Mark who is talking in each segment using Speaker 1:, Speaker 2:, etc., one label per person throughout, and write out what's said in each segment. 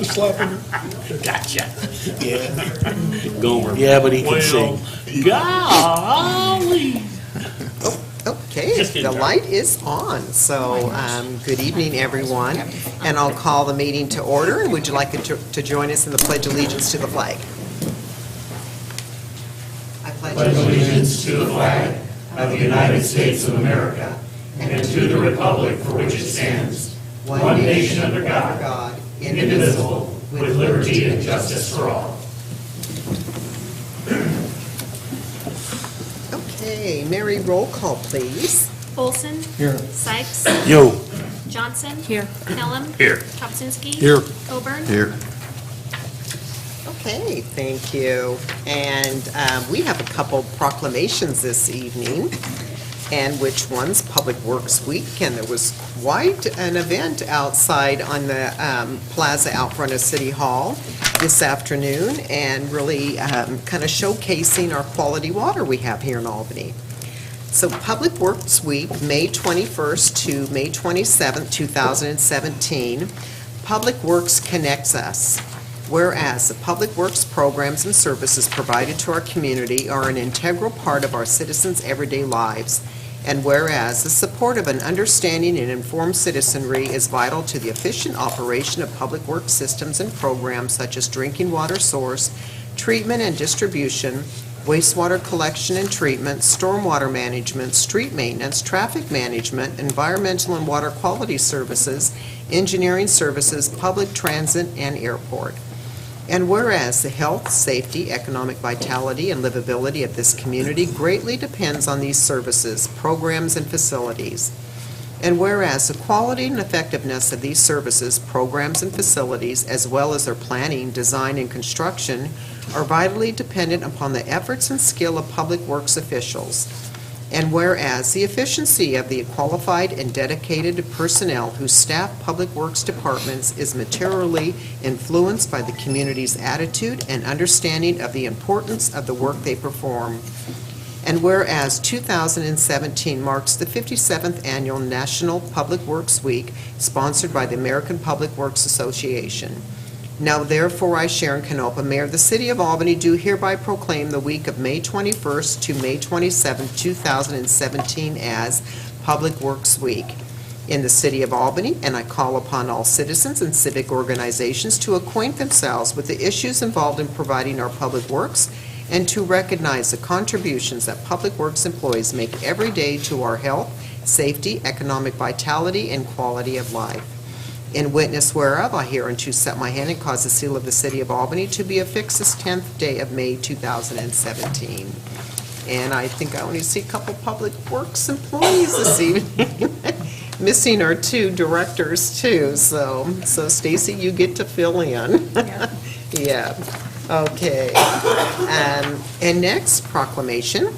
Speaker 1: Slapping.
Speaker 2: Gotcha.
Speaker 3: Yeah.
Speaker 2: Gomer.
Speaker 3: Yeah, but he can
Speaker 1: Well,
Speaker 3: sing.
Speaker 2: Golly.
Speaker 4: Okay,
Speaker 2: Just kidding,
Speaker 4: the
Speaker 2: Charlie.
Speaker 4: light is on. So, good evening, everyone. And I'll call the meeting to order. And would you like to join us in the Pledge of Allegiance to the flag? I pledge
Speaker 5: allegiance to the flag of the United States of America and to the republic for which it stands, one nation under God, indivisible, with liberty and justice for all.
Speaker 4: Okay, Mary, roll call, please.
Speaker 6: Olson.
Speaker 1: Here.
Speaker 6: Sykes.
Speaker 3: Yo.
Speaker 6: Johnson. Here. Pelham.
Speaker 2: Here.
Speaker 6: Topsinski.
Speaker 1: Here.
Speaker 6: Coburn.
Speaker 3: Here.
Speaker 4: Okay, thank you. And we have a couple proclamations this evening. And which one's Public Works Week, and there was quite an event outside on the plaza out front of City Hall this afternoon, and really kind of showcasing our quality water we have here in Albany. So Public Works Week, May 21st to May 27th, 2017, Public Works connects us. Whereas the Public Works programs and services provided to our community are an integral part of our citizens' everyday lives, and whereas the support of an understanding and informed citizenry is vital to the efficient operation of public works systems and programs such as drinking water source, treatment and distribution, wastewater collection and treatment, stormwater management, street maintenance, traffic management, environmental and water quality services, engineering services, public transit, and airport. And whereas the health, safety, economic vitality, and livability of this community greatly depends on these services, programs, and facilities. And whereas the quality and effectiveness of these services, programs, and facilities, as well as their planning, design, and construction, are vitally dependent upon the efforts and skill of public works officials. And whereas the efficiency of the qualified and dedicated personnel who staff public works departments is materially influenced by the community's attitude and understanding of the importance of the work they perform. And whereas 2017 marks the 57th Annual National Public Works Week, sponsored by the American Public Works Association. Now therefore I, Sharon Canopa, Mayor of the City of Albany, do hereby proclaim the week of May 21st to May 27th, 2017 as Public Works Week in the City of Albany, and I call upon all citizens and civic organizations to acquaint themselves with the issues involved in providing our public works and to recognize the contributions that public works employees make every day to our health, safety, economic vitality, and quality of life. In witness whereof, I hereunto set my hand and cause the seal of the City of Albany to be affixed this 10th day of May 2017. And I think I only see a couple Public Works employees this evening. Missing our two directors too, so Stacy, you get to fill in. Yeah. Okay. And next proclamation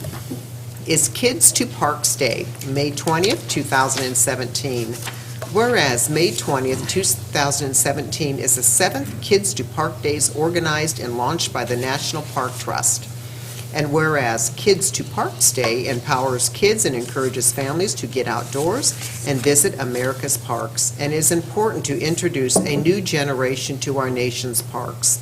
Speaker 4: is Kids to Parks Day, May 20th, 2017. Whereas May 20th, 2017 is the 7th Kids to Park Days organized and launched by the National Park Trust. And whereas Kids to Parks Day empowers kids and encourages families to get outdoors and visit America's parks, and is important to introduce a new generation to our nation's parks.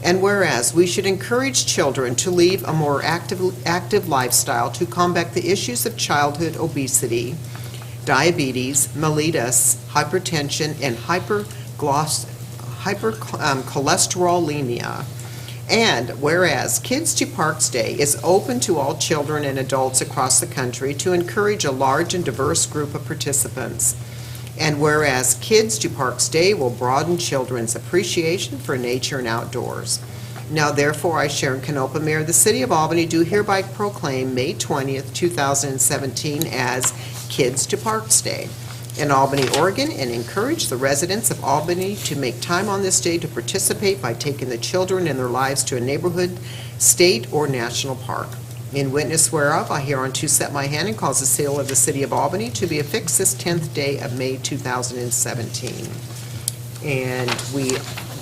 Speaker 4: And whereas we should encourage children to lead a more active lifestyle to combat the issues of childhood obesity, diabetes, mellitus, hypertension, and hypercholesterolemia. And whereas Kids to Parks Day is open to all children and adults across the country to encourage a large and diverse group of participants. And whereas Kids to Parks Day will broaden children's appreciation for nature and outdoors. Now therefore I, Sharon Canopa, Mayor of the City of Albany, do hereby proclaim May 20th, 2017 as Kids to Parks Day in Albany, Oregon, and encourage the residents of Albany to make time on this day to participate by taking the children and their lives to a neighborhood, state, or national park. In witness whereof, I hereunto set my hand and cause the seal of the City of Albany to be affixed this 10th day of May 2017. And we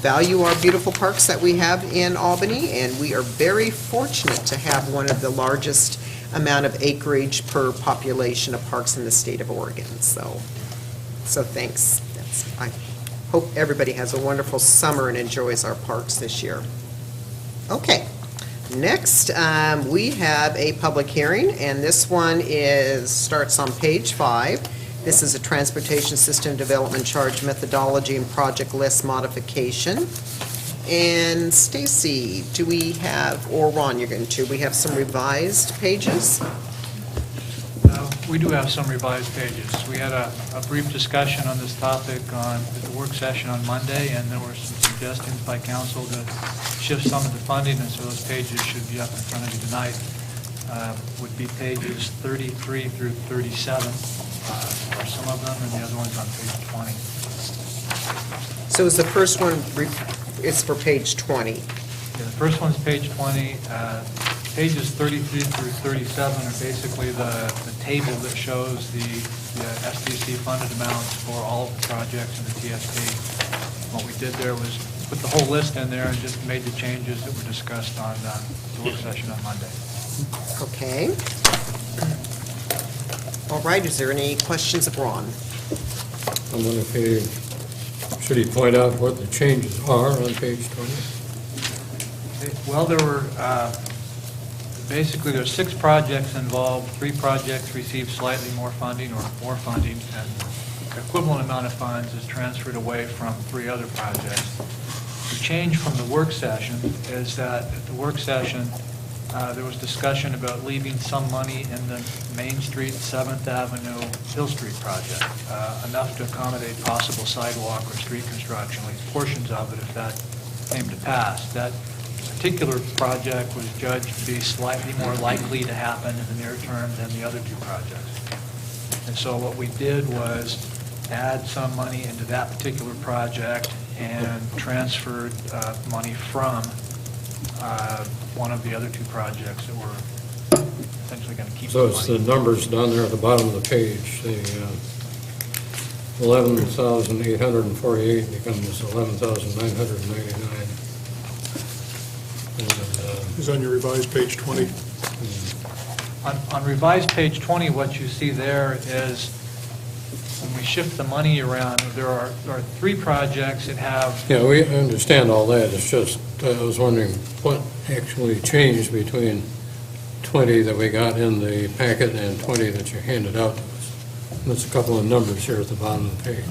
Speaker 4: value our beautiful parks that we have in Albany, and we are very fortunate to have one of the largest amount of acreage per population of parks in the state of Oregon. So thanks. hope everybody has a wonderful summer and enjoys our parks this year. Okay, next, we have a public hearing, and this one starts on page 5. This is a transportation system development charge methodology and project list modification. And Stacy, do we have, or Ron, we have some revised pages?
Speaker 1: We do have some revised pages. We had a brief discussion on this topic at the work session on Monday, and there were some suggestions by council to shift some of the funding, and so those pages should be up in front of you tonight. Would be pages 33 through 37 for some of them, and the other one's on page 20.
Speaker 4: So is the first one, it's for page 20?
Speaker 1: Yeah, the first one's page 20. Pages 33 through 37 are basically the table that shows the SDC funded amounts for all of the projects in the TSP. What we did there was put the whole list in there and just made the changes that were discussed on the work session on Monday.
Speaker 4: Okay. All right, is there any questions of Ron?
Speaker 3: I'm wondering should he point out what the changes are on page 20?
Speaker 1: Well, there were, basically, there's 6 projects involved. 3 projects received slightly more funding or more funding, and the equivalent amount of funds is transferred away from 3 other projects. The change from the work session is that at the work session, there was discussion about leaving some money in the Main Street, 7th Avenue, Hill Street project, enough to accommodate possible sidewalk or street construction, at least portions of it if that came to pass. That particular project was judged to be slightly more likely to happen in the near term than the other 2 projects. And so what we did was add some money into that particular project and transferred money from one of the other 2 projects that were essentially going to keep
Speaker 3: So
Speaker 1: the
Speaker 3: it's
Speaker 1: money.
Speaker 3: the numbers down there at the bottom of the page, the 11,848 becomes 11,999.
Speaker 2: Is on your revised page 20.
Speaker 1: On revised page 20, what you see there is when we shift the money around, there are 3 projects that have,
Speaker 3: Yeah, we understand all that, it's just, I was wondering what actually changed between 20 that we got in the packet and 20 that you handed out to us. There's a couple of numbers here at the bottom of the page.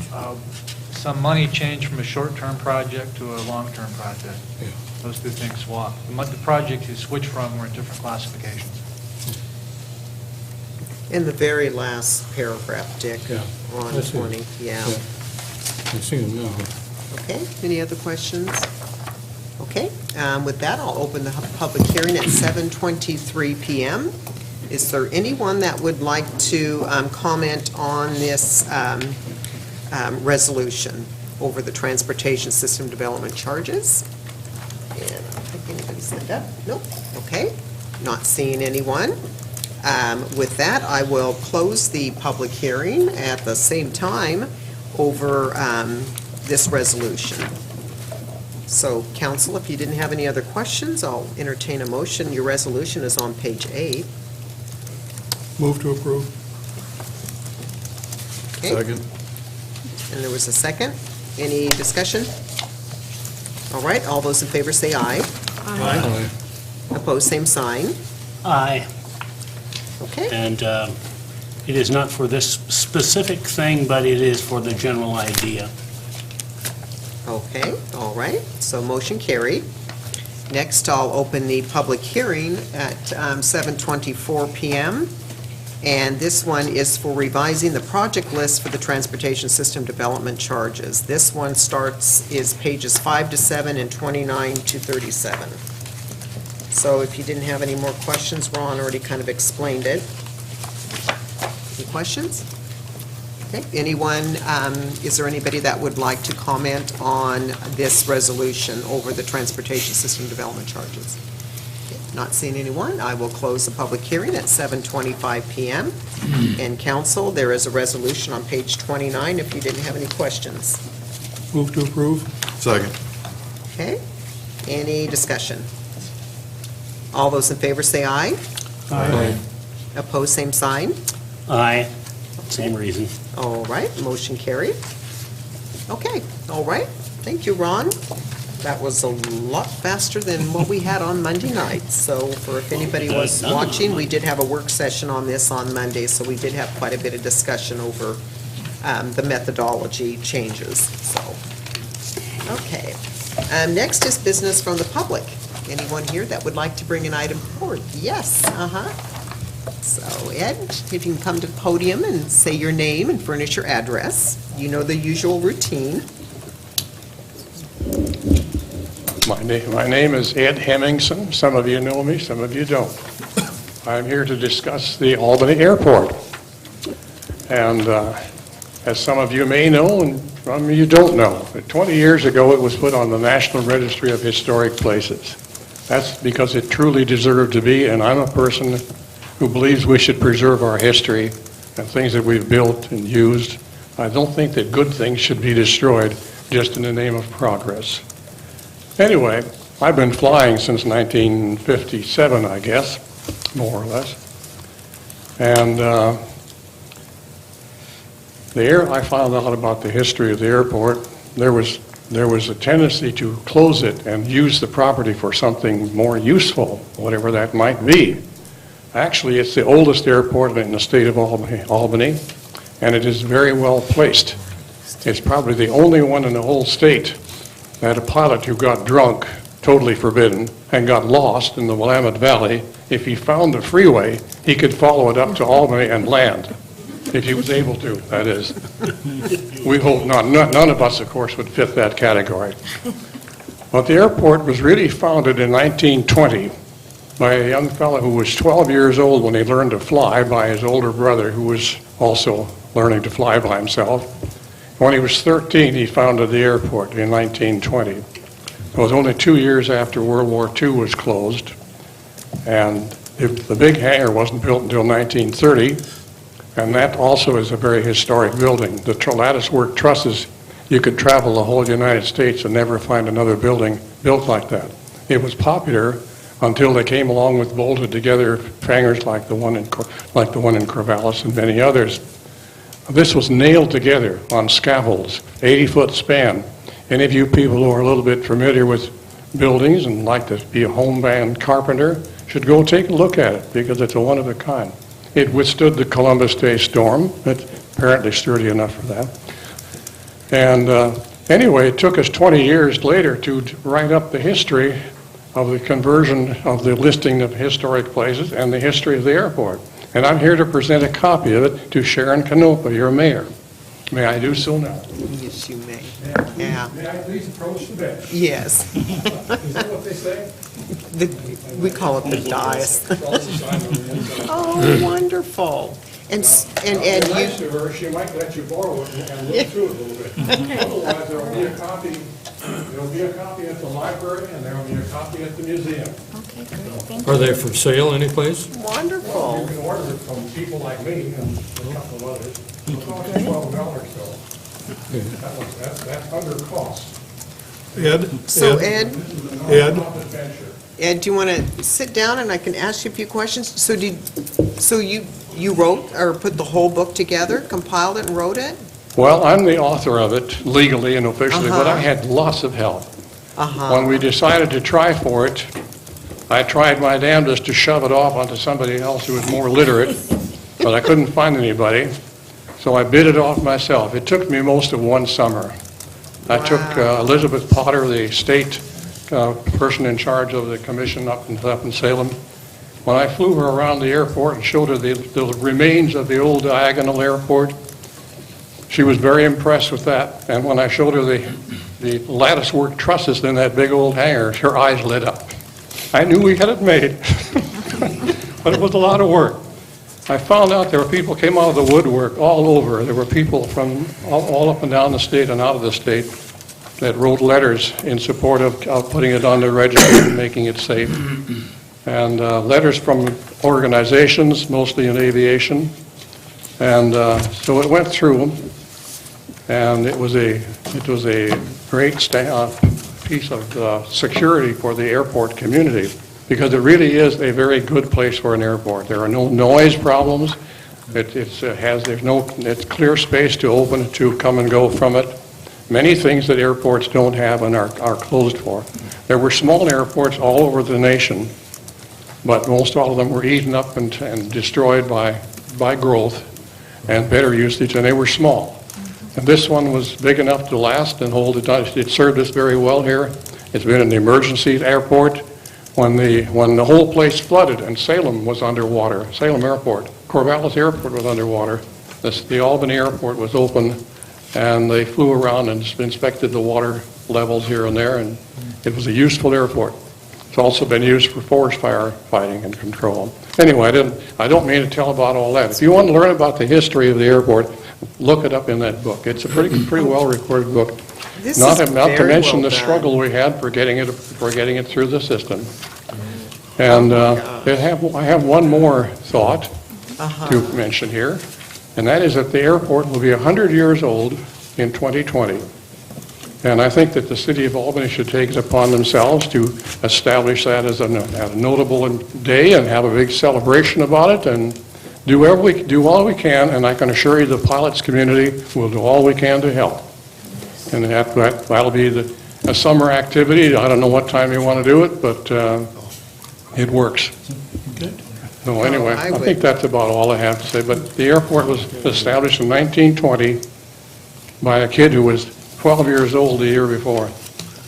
Speaker 1: some money changed from a short-term project to a long-term project.
Speaker 3: Yeah.
Speaker 1: Those 2 things swap. The projects you switch from were in different classifications.
Speaker 4: In the very last paragraph, Dick,
Speaker 3: Yeah,
Speaker 4: on
Speaker 3: I see.
Speaker 4: 20, yeah.
Speaker 3: I see them now.
Speaker 4: Okay, any other questions? Okay, with that, I'll open the public hearing at 7:23 PM. Is there anyone that would like to comment on this resolution over the transportation system development charges? And I don't think anybody's signed up. Nope, okay, not seeing anyone. With that, I will close the public hearing at the same time over this resolution. So, council, if you didn't have any other questions, I'll entertain a motion. Your resolution is on page 8.
Speaker 2: Move to approve.
Speaker 4: Okay.
Speaker 2: Second.
Speaker 4: And there was a second. Any discussion? All right, all those in favor say aye.
Speaker 3: Aye.
Speaker 4: Opposed, same sign.
Speaker 7: Aye,
Speaker 4: Okay,
Speaker 7: and it is not for this specific thing, but it is for the general idea.
Speaker 4: okay, all right, so motion carried. Next, I'll open the public hearing at 7:24 PM. And this one is for revising the project list for the transportation system development charges. This one is pages 5 to 7 and 29 to 37. So if you didn't have any more questions, Ron already kind of explained it. Any questions? Okay, anyone, is there anybody that would like to comment on this resolution over the transportation system development charges? Not seeing anyone, I will close the public hearing at 7:25 PM. And council, there is a resolution on page 29 if you didn't have any questions.
Speaker 2: Move to approve. Second.
Speaker 4: Okay, any discussion? All those in favor say aye.
Speaker 3: Aye.
Speaker 4: Opposed, same sign.
Speaker 7: Aye, same reason.
Speaker 4: All right, motion carried. Okay, all right. Thank you, Ron. That was a lot faster than what we had on Monday night. So for if anybody was watching, we did have a work session on this on Monday, so we did have quite a bit of discussion over the methodology changes, so. Okay. Next is business from the public. Anyone here that would like to bring an item forward? Yes, So Ed, if you can come to the podium and say your name and furnish your address. You know the usual routine.
Speaker 8: My name is Ed Hemmingson. Some of you know me, some of you don't. I'm here to discuss the Albany Airport. And as some of you may know, and some of you don't know, 20 years ago it was put on the National Registry of Historic Places. That's because it truly deserved to be, and I'm a person who believes we should preserve our history and things that we've built and used. I don't think that good things should be destroyed just in the name of progress. Anyway, I've been flying since 1957, I guess, more or less. And I found out about the history of the airport. There was a tendency to close it and use the property for something more useful, whatever that might be. Actually, it's the oldest airport in the state of Albany, and it is very well placed. It's probably the only one in the whole state that a pilot who got drunk, totally forbidden, and got lost in the Willamette Valley, if he found the freeway, he could follow it up to Albany and land, if he was able to, that is. We hope not. None of us, of course, would fit that category. But the airport was really founded in 1920 by a young fellow who was 12 years old when he learned to fly by his older brother, who was also learning to fly by himself. When he was 13, he founded the airport in 1920. It was only 2 years after World War II was closed, and the big hangar wasn't built until 1930, and that also is a very historic building. The lattice work trusses, you could travel the whole United States and never find another building built like that. It was popular until they came along with bolted together hangars like the one in Corvallis and many others. This was nailed together on scaffolds, 80-foot span. Any of you people who are a little bit familiar with buildings and like to be a homebound carpenter should go take a look at it because it's a one of a kind. It withstood the Columbus Day storm. It's apparently sturdy enough for that. And anyway, it took us 20 years later to write up the history of the conversion of the listing of historic places and the history of the airport. And I'm here to present a copy of it to Sharon Canopa, your mayor. May I do so now?
Speaker 4: Yes, you may.
Speaker 8: May I please approach the bench?
Speaker 4: Yes.
Speaker 8: Is that what they say?
Speaker 4: We call it the dais. Oh, wonderful. And Ed,
Speaker 8: Nice to her, she might let you borrow it and look through it a little bit. Otherwise, there'll be a copy at the library and there'll be a copy at the museum.
Speaker 6: Okay, great, thank
Speaker 3: Are they for sale anyplace?
Speaker 4: wonderful.
Speaker 8: You can order it from people like me and a couple of others. It's only $12, so that's under cost.
Speaker 4: So Ed,
Speaker 8: Adventure.
Speaker 4: Ed, do you want to sit down and I can ask you a few questions? So you wrote or put the whole book together, compiled it and wrote it?
Speaker 8: Well, I'm the author of it legally and officially, but I had lots of help. When we decided to try for it, I tried my damnedest to shove it off onto somebody else who was more literate, but I couldn't find anybody, so I bid it off myself. It took me most of one summer. I took Elizabeth Potter, the state person in charge of the commission up in Salem. When I flew her around the airport and showed her the remains of the old Diagonal Airport, she was very impressed with that. And when I showed her the lattice work trusses in that big old hangar, her eyes lit up. I knew we had it made, but it was a lot of work. I found out there were people came out of the woodwork all over. There were people from all up and down the state and out of the state that wrote letters in support of putting it on the register and making it safe. And letters from organizations, mostly in aviation. And so it went through, and it was a great piece of security for the airport community, because it really is a very good place for an airport. There are no noise problems. It's clear space to open to come and go from it. many things that airports don't have and are closed for. There were small airports all over the nation, but most all of them were eaten up and destroyed by growth and better usage, and they were small. And this one was big enough to last and hold it. It served us very well here. It's been an emergency airport. When the whole place flooded and Salem was underwater, Salem Airport, Corvallis Airport was underwater, the Albany Airport was open, and they flew around and inspected the water levels here and there, and it was a useful airport. It's also been used for forest fire fighting and control. Anyway, I don't mean to tell about all that. If you want to learn about the history of the airport, look it up in that book. It's a pretty well-recorded book. Not to mention the struggle we had for getting it through the system. And I have one more thought to mention here, and that is that the airport will be 100 years old in 2020. And I think that the city of Albany should take it upon themselves to establish that as a notable day and have a big celebration about it, and do all we can, and I can assure you the pilots community will do all we can to help. And that'll be a summer activity. I don't know what time you want to do it, but it works. So anyway, I think that's about all I have to say. But the airport was established in 1920 by a kid who was 12 years old the year before.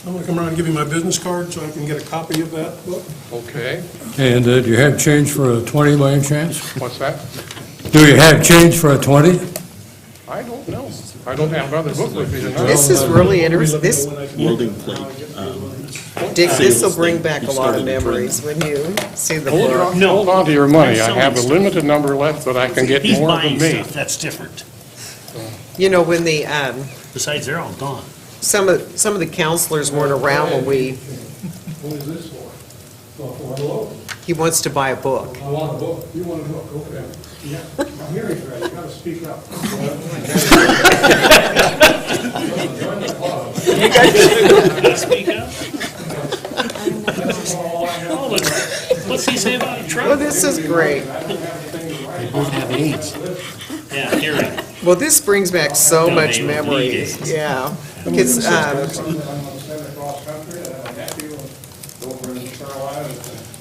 Speaker 2: I'm going to come around and give you my business card so I can get a copy of that book.
Speaker 8: Okay.
Speaker 3: And do you have change for a 20 by any chance?
Speaker 8: What's that?
Speaker 3: Do you have change for a 20?
Speaker 8: I don't know. I don't have another book with me tonight.
Speaker 4: This is really interesting.
Speaker 5: Welding plate.
Speaker 4: Dick, this will bring back a lot of memories when you see the book.
Speaker 8: Hold on to your money. I have a limited number left, but I can get
Speaker 7: He's
Speaker 8: more
Speaker 7: buying
Speaker 8: than me.
Speaker 7: stuff, that's different.
Speaker 4: You know, when the,
Speaker 7: Besides, they're all gone.
Speaker 4: some of the counselors weren't around when
Speaker 2: What is this for? For a loan.
Speaker 4: he wants to buy a book.
Speaker 2: I want a book. You want a book, okay. Yeah, my hearing's bad, you gotta speak up.
Speaker 7: Speak up. What's he say about a truck?
Speaker 4: Well, this is great.
Speaker 7: They both have AIDS. Yeah, hearing.
Speaker 4: Well, this brings back so
Speaker 7: No,
Speaker 4: much
Speaker 7: they don't need
Speaker 4: memories.
Speaker 7: it.
Speaker 4: Yeah. Because,
Speaker 2: I'm cross country, and I'm happy over in Carolina,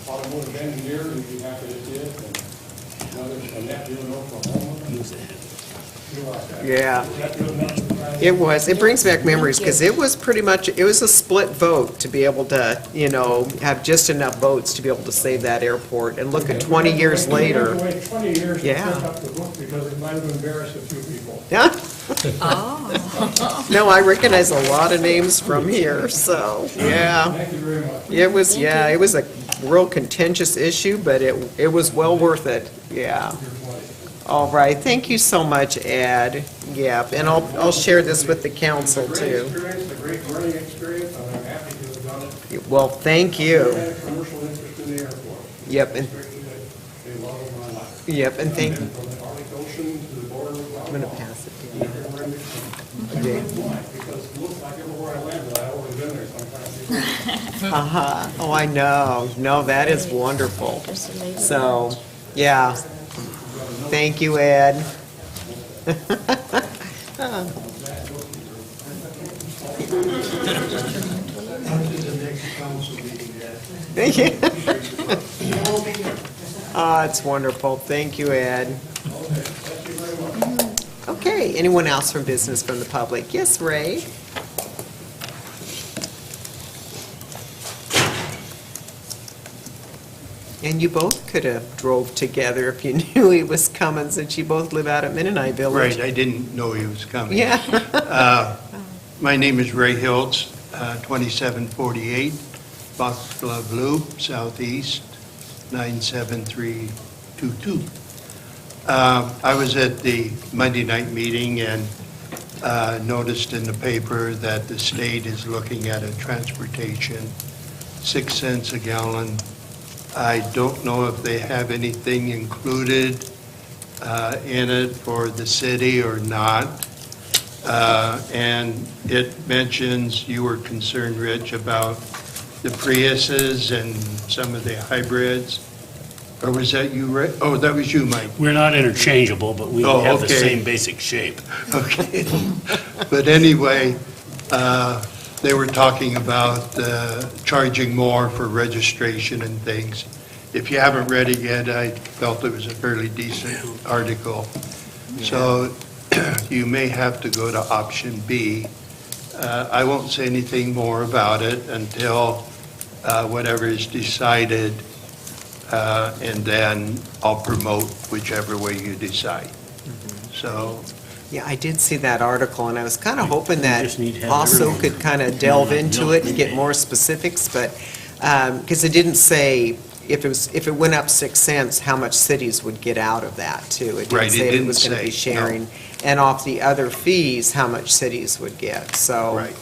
Speaker 2: automotive engineer, and be happy to see it, and another nephew in Oklahoma.
Speaker 4: yeah, it was. It brings back memories because it was pretty much, it was a split vote to be able to, have just enough votes to be able to save that airport. And look at 20 years later.
Speaker 2: You have to wait 20 years to
Speaker 4: Yeah.
Speaker 2: pick up the book because it might have embarrassed a few people.
Speaker 4: Yeah. No, I recognize a lot of names from here, so, yeah.
Speaker 2: Thank you very much.
Speaker 4: It was a real contentious issue, but it was well worth it, yeah. All right, thank you so much, Ed. Yep, and I'll share this with the council
Speaker 2: Great
Speaker 4: too.
Speaker 2: experience, a great learning experience, and I'm happy to have done it.
Speaker 4: Well, thank
Speaker 2: I
Speaker 4: you.
Speaker 2: had a commercial interest in the airport.
Speaker 4: Yep, and,
Speaker 2: A lot of my life.
Speaker 4: yep, and thank,
Speaker 2: From the Arctic Ocean to the border with
Speaker 4: I'm gonna
Speaker 2: Guatemala.
Speaker 4: pass it to you.
Speaker 2: Everywhere in between. I couldn't fly because it looks like everywhere I landed, I always been there sometimes.
Speaker 4: Uh-huh, oh, I know, no, that is wonderful. So, yeah, thank you, Ed. Thank you. Oh, it's wonderful, thank you, Ed. Okay, anyone else from business from the public? Yes, Ray? And you both could have drove together if you knew he was coming, since you both live out at Mennonite Village.
Speaker 9: Right, I didn't know he was coming.
Speaker 4: Yeah.
Speaker 9: My name is Ray Hiltz, 2748 Foxglove Loop, Southeast, 97322. I was at the Monday night meeting and noticed in the paper that the state is looking at a transportation, 6 cents a gallon. I don't know if they have anything included in it for the city or not. And it mentions, you were concerned, Rich, about the Priuses and some of the hybrids. Or was that you, Rick? Oh, that was you, Mike.
Speaker 7: We're not interchangeable, but we
Speaker 9: Oh,
Speaker 7: have the
Speaker 9: okay.
Speaker 7: same basic shape.
Speaker 9: Okay. But anyway, They were talking about charging more for registration and things. If you haven't read it yet, I felt it was a fairly decent article. So you may have to go to option B. I won't say anything more about it until whatever is decided, and then I'll promote whichever way you decide. So,
Speaker 4: Yeah, I did see that article, and I was kind of hoping that
Speaker 7: just need to have
Speaker 4: also
Speaker 7: everyone.
Speaker 4: could kind of delve into it and get more specifics, but, because it didn't say if it went up 6 cents, how much cities would get out of that, too. It
Speaker 9: Right,
Speaker 4: didn't
Speaker 9: it
Speaker 4: say it
Speaker 9: didn't
Speaker 4: was going to be
Speaker 9: say, no.
Speaker 4: sharing. And off the other fees, how much cities would get, so.
Speaker 9: right.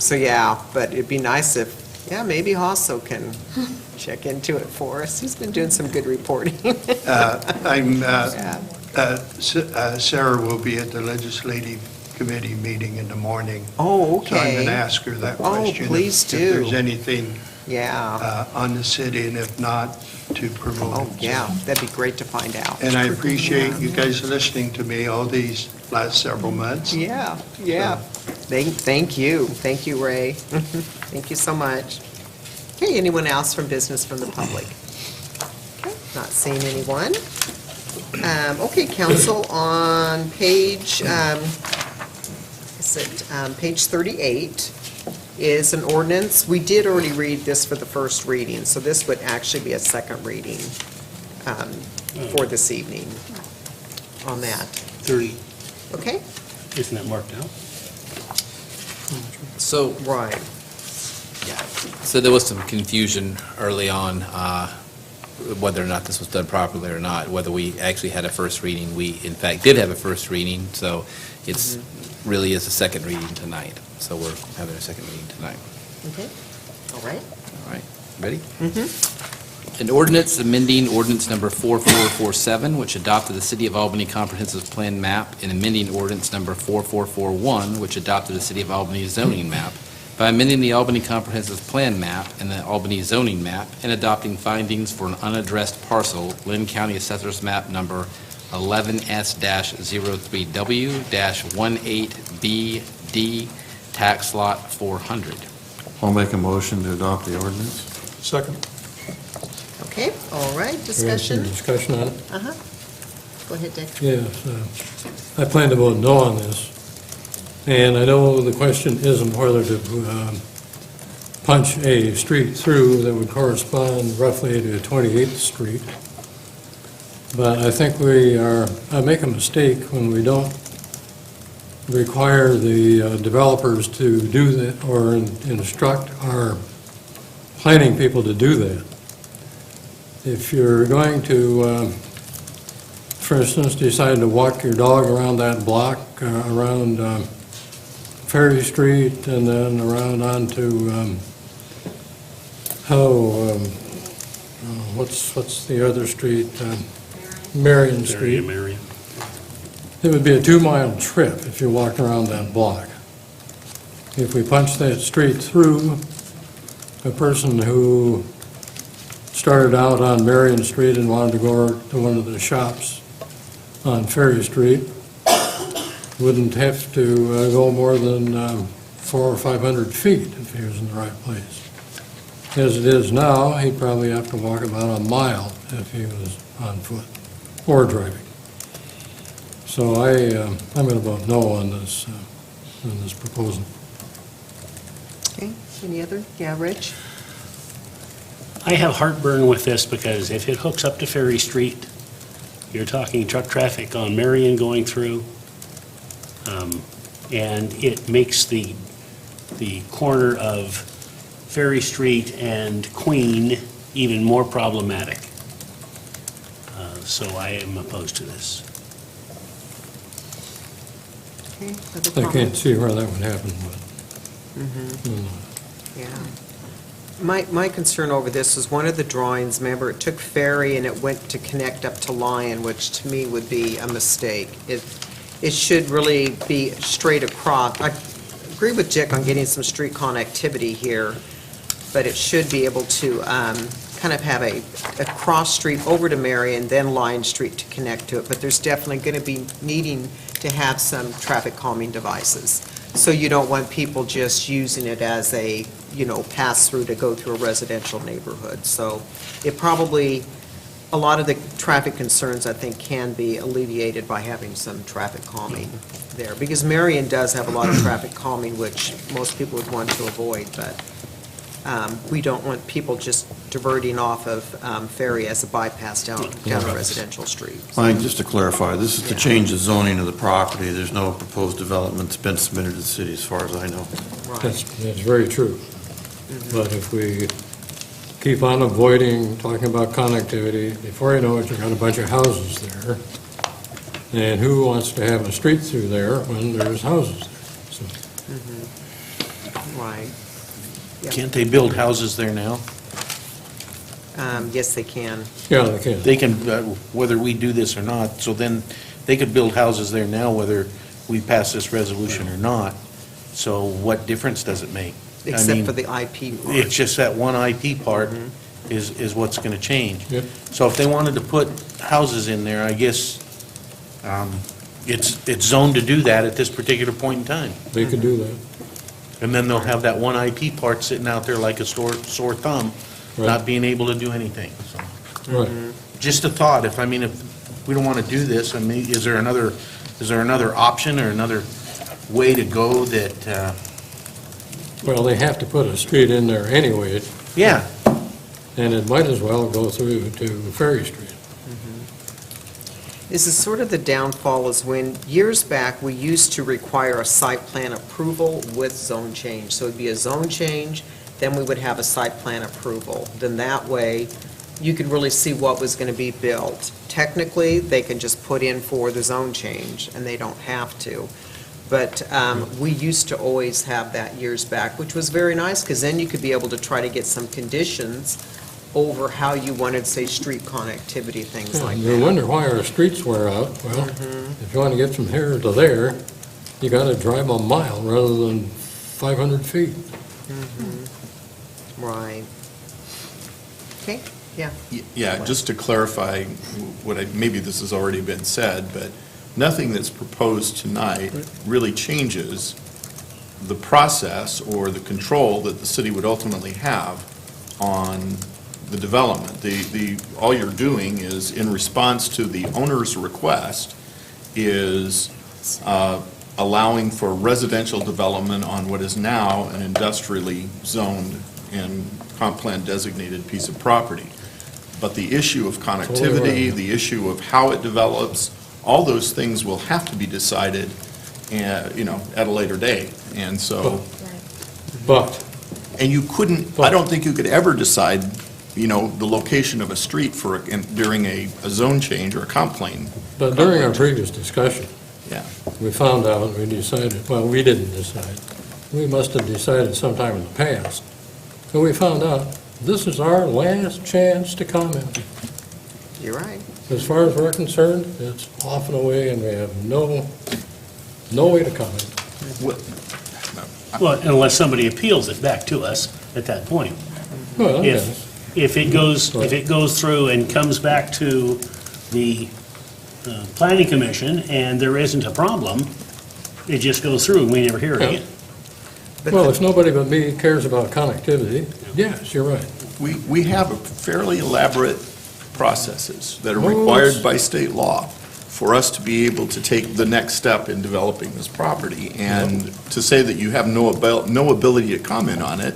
Speaker 4: So, yeah, but it'd be nice if, yeah, maybe Hasso can check into it for us. He's been doing some good reporting.
Speaker 9: Sarah will be at the legislative committee meeting in the morning.
Speaker 4: Oh,
Speaker 9: So I'm going
Speaker 4: okay.
Speaker 9: to ask her that
Speaker 4: Oh,
Speaker 9: question.
Speaker 4: please
Speaker 9: If
Speaker 4: do.
Speaker 9: there's anything
Speaker 4: Yeah.
Speaker 9: on the city, and if not, to promote
Speaker 4: Oh,
Speaker 9: it.
Speaker 4: yeah, that'd be great to find out.
Speaker 9: And I appreciate you guys listening to me all these last several months.
Speaker 4: Yeah, yeah. Thank you. Thank you, Ray. Thank you so much. Okay, anyone else from business from the public? Okay, not seeing anyone. Okay, council, on page, page 38 is an ordinance. We did already read this for the first reading, so this would actually be a second reading for this evening on that.
Speaker 7: 30,
Speaker 4: Okay?
Speaker 7: isn't that marked out?
Speaker 10: So,
Speaker 4: Right.
Speaker 10: so there was some confusion early on whether or not this was done properly or not, whether we actually had a first reading. We, in fact, did have a first reading, so it's really is a second reading tonight. So we're having a second reading tonight.
Speaker 4: Okay, all right.
Speaker 10: All right, ready? An ordinance amending ordinance number 4447, which adopted the City of Albany Comprehensive Plan map, and amending ordinance number 4441, which adopted the City of Albany zoning map, by amending the Albany Comprehensive Plan map and the Albany zoning map, and adopting findings for an unaddressed parcel, Lynn County Assessor's Map number 11S-03W-18BD, tax lot 400.
Speaker 11: I'll make a motion to adopt the ordinance.
Speaker 3: Second.
Speaker 4: Okay, all right,
Speaker 3: We have some
Speaker 4: discussion?
Speaker 3: discussion on it?
Speaker 4: Uh-huh. Go ahead, Dick.
Speaker 3: Yes, I plan to vote no on this. And I know the question isn't whether to punch a street through that would correspond roughly to 28th Street. But I think I make a mistake when we don't require the developers to do that or instruct our planning people to do that. If you're going to, for instance, decide to walk your dog around that block, around Ferry Street, and then around onto, what's the other street? Marion Street.
Speaker 7: Marion.
Speaker 3: It would be a 2-mile trip if you walked around that block. If we punch that street through, a person who started out on Marion Street and wanted to go to one of the shops on Ferry Street wouldn't have to go more than 400 or 500 feet if he was in the right place. As it is now, he'd probably have to walk about a mile if he was on foot or driving. So I'm going to vote no on this proposal.
Speaker 4: Okay, any other? Yeah, Rich?
Speaker 7: I have heartburn with this because if it hooks up to Ferry Street, you're talking truck traffic on Marion going through, and it makes the corner of Ferry Street and Queen even more problematic. So I am opposed to this.
Speaker 4: Okay, other
Speaker 3: I can't
Speaker 4: comments?
Speaker 3: see where that would happen, but.
Speaker 4: Yeah. My concern over this was one of the drawings, remember, it took Ferry and it went to connect up to Lion, which to me would be a mistake. It should really be straight across. I agree with Dick on getting some street connectivity here, but it should be able to kind of have a cross street over to Marion, then Lion Street to connect to it, but there's definitely going to be needing to have some traffic calming devices. So you don't want people just using it as a, pass-through to go through a residential neighborhood. So it probably, a lot of the traffic concerns, I think, can be alleviated by having some traffic calming there. Because Marion does have a lot of traffic calming, which most people would want to avoid, but we don't want people just diverting off of Ferry as a bypass down a residential street.
Speaker 11: Mike, just to clarify, this is to change the zoning of the property. There's no proposed development that's been submitted to the city, as far as I know.
Speaker 3: That's very true. But if we keep on avoiding talking about connectivity, before you know it, you've got a bunch of houses there. And who wants to have a street through there when there's houses there? So,
Speaker 4: Right. Yep.
Speaker 12: Can't they build houses there now?
Speaker 4: Yes, they can.
Speaker 3: yeah, they can.
Speaker 12: They can, whether we do this or not, so then they could build houses there now whether we pass this resolution or not. So what difference does it make? I
Speaker 4: Except
Speaker 12: mean,
Speaker 4: for the IP part.
Speaker 12: It's just that one IP part is what's going to change.
Speaker 3: Yep.
Speaker 12: So if they wanted to put houses in there, I guess it's zoned to do that at this particular point in time.
Speaker 3: They could do that.
Speaker 12: And then they'll have that one IP part sitting out there like a sore thumb,
Speaker 3: Right.
Speaker 12: not being able to do anything. So,
Speaker 3: Right.
Speaker 12: just a thought, if we don't want to do this, is there another option or another way to go that,
Speaker 3: Well, they have to put a street in there anyway,
Speaker 12: yeah,
Speaker 3: and it might as well go through to Ferry Street.
Speaker 4: This is sort of the downfall is when, years back, we used to require a site plan approval with zone change. So it'd be a zone change, then we would have a site plan approval. Then that way, you could really see what was going to be built. Technically, they can just put in for the zone change, and they don't have to. But we used to always have that years back, which was very nice, because then you could be able to try to get some conditions over how you wanted, say, street connectivity, things
Speaker 3: Yeah,
Speaker 4: like
Speaker 3: You
Speaker 4: that.
Speaker 3: wonder why our streets wear out. Well, if you want to get from here to there, you got to drive a mile rather than 500 feet.
Speaker 4: Right. Okay, yeah.
Speaker 13: Yeah, just to clarify, maybe this has already been said, but nothing that's proposed tonight really changes the process or the control that the city would ultimately have on the development. All you're doing is, in response to the owner's request, is allowing for residential development on what is now an industrially zoned and comp plan designated piece of property. But the issue of connectivity, the issue of how it develops, all those things will have to be decided, at a later date. And so,
Speaker 3: But,
Speaker 13: and you couldn't, I don't think you could ever decide, the location of a street during a zone change or a comp plan.
Speaker 3: but during our previous discussion,
Speaker 13: Yeah.
Speaker 3: we found out, we decided, well, we didn't decide. We must have decided sometime in the past. And we found out, this is our last chance to comment.
Speaker 4: You're right.
Speaker 3: As far as we're concerned, it's off and away, and we have no way to comment.
Speaker 7: Well, unless somebody appeals it back to us at that point.
Speaker 3: Well, yes.
Speaker 7: If it goes through and comes back to the planning commission and there isn't a problem, it just goes through and we never hear it again.
Speaker 3: Well, if nobody but me cares about connectivity, yes, you're right.
Speaker 13: We have a fairly elaborate processes that are required by state law for us to be able to take the next step in developing this property. And to say that you have no ability to comment on it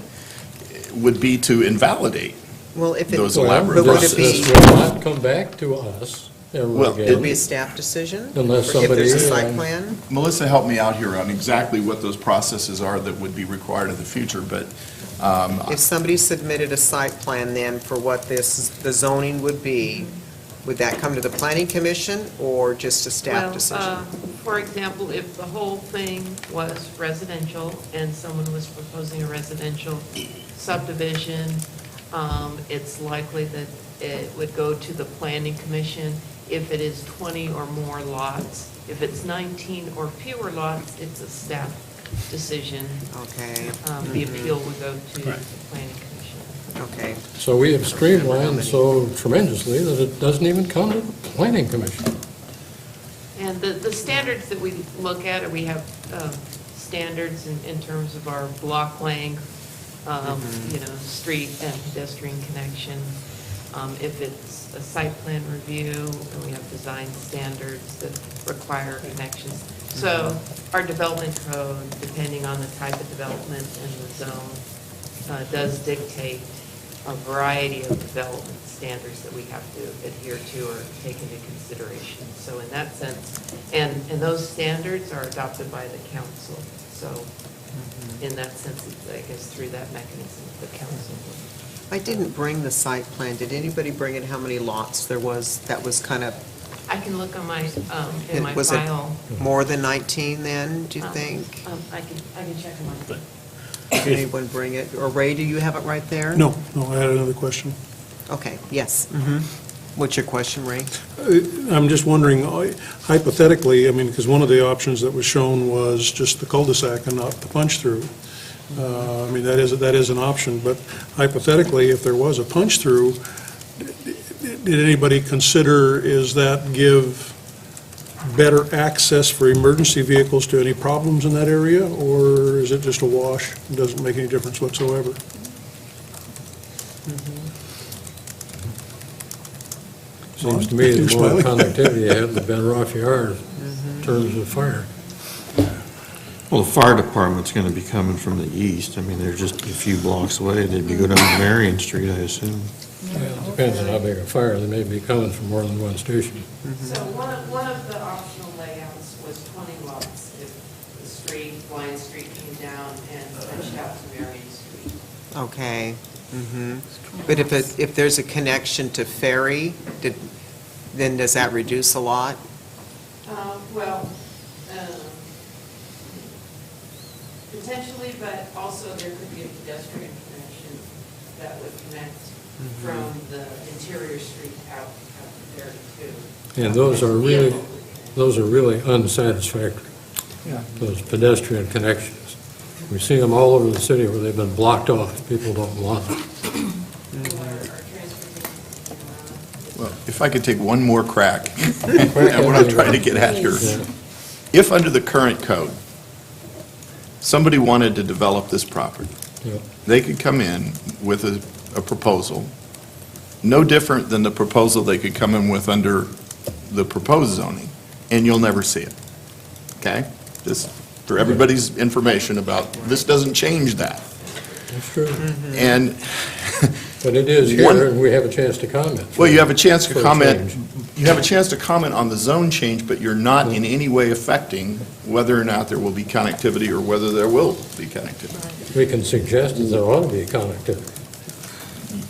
Speaker 13: would be to invalidate
Speaker 4: Well, if it,
Speaker 13: those
Speaker 3: Well,
Speaker 13: elaborate
Speaker 4: but would it
Speaker 3: this
Speaker 4: be,
Speaker 3: will not come back to us ever
Speaker 13: Well,
Speaker 4: would it be a
Speaker 3: again.
Speaker 4: staff decision?
Speaker 3: Unless
Speaker 4: If there's a
Speaker 3: somebody,
Speaker 4: site plan?
Speaker 13: Melissa, help me out here on exactly what those processes are that would be required in the future, but
Speaker 4: If somebody submitted a site plan then for what the zoning would be, would that come to the planning commission or just a staff decision?
Speaker 14: For example, if the whole thing was residential and someone was proposing a residential subdivision, it's likely that it would go to the planning commission. If it is 20 or more lots, if it's 19 or fewer lots, it's a staff decision.
Speaker 4: Okay,
Speaker 14: The appeal would go to the
Speaker 7: Right.
Speaker 14: planning commission.
Speaker 4: okay.
Speaker 3: so we have streamlined so tremendously that it doesn't even come to the planning commission.
Speaker 14: And the standards that we look at, we have standards in terms of our block length, street and pedestrian connection. If it's a site plan review, and we have design standards that require connections. So our development code, depending on the type of development and the zone, does dictate a variety of development standards that we have to adhere to or take into consideration. So in that sense, and those standards are adopted by the council. So in that sense, it's, I guess, through that mechanism, the council.
Speaker 4: I didn't bring the site plan. Did anybody bring in how many lots there was? That was kind of,
Speaker 14: I can look on my, in my
Speaker 4: was it
Speaker 14: file.
Speaker 4: more than 19 then, do you think?
Speaker 14: I can check on my.
Speaker 4: Did anyone bring it? Or Ray, do you have it right there?
Speaker 15: No, I had another question.
Speaker 4: Okay, yes. What's your question, Ray?
Speaker 15: I'm just wondering, hypothetically, I mean, because one of the options that was shown was just the cul-de-sac and not the punch-through. I mean, that is an option, but hypothetically, if there was a punch-through, did anybody consider, is that give better access for emergency vehicles to any problems in that area, or is it just a wash? It doesn't make any difference whatsoever?
Speaker 3: Seems to me the more connectivity you have, the better off you are in terms of fire.
Speaker 11: Well, the fire department's gonna be coming from the east. I mean, they're just a few blocks away. They'd be going down Marion Street, I assume.
Speaker 3: Yeah, it depends on how big a fire. They may be coming from more than one station.
Speaker 14: So one of the optional layouts was 20 lots if the street, Blind Street came down and punched out to Marion Street.
Speaker 4: Okay. But if there's a connection to Ferry, then does that reduce a lot?
Speaker 14: Well, potentially, but also there could be a pedestrian connection that would connect from the interior street out there too.
Speaker 3: And those are really unsatisfactory, those pedestrian connections. We see them all over the city where they've been blocked off. People don't want them.
Speaker 13: Well, if I could take one more crack at what I'm trying to get at here. If under the current code, somebody wanted to develop this property, they could come in with a proposal, no different than the proposal they could come in with under the proposed zoning, and you'll never see it. Okay? This, for everybody's information about, this doesn't change that.
Speaker 3: That's true.
Speaker 13: And
Speaker 3: but it is here, and we have a chance to comment.
Speaker 13: Well, you have a chance to comment, you have a chance to comment on the zone change, but you're not in any way affecting whether or not there will be connectivity or whether there will be connectivity.
Speaker 3: We can suggest that there ought to be connectivity.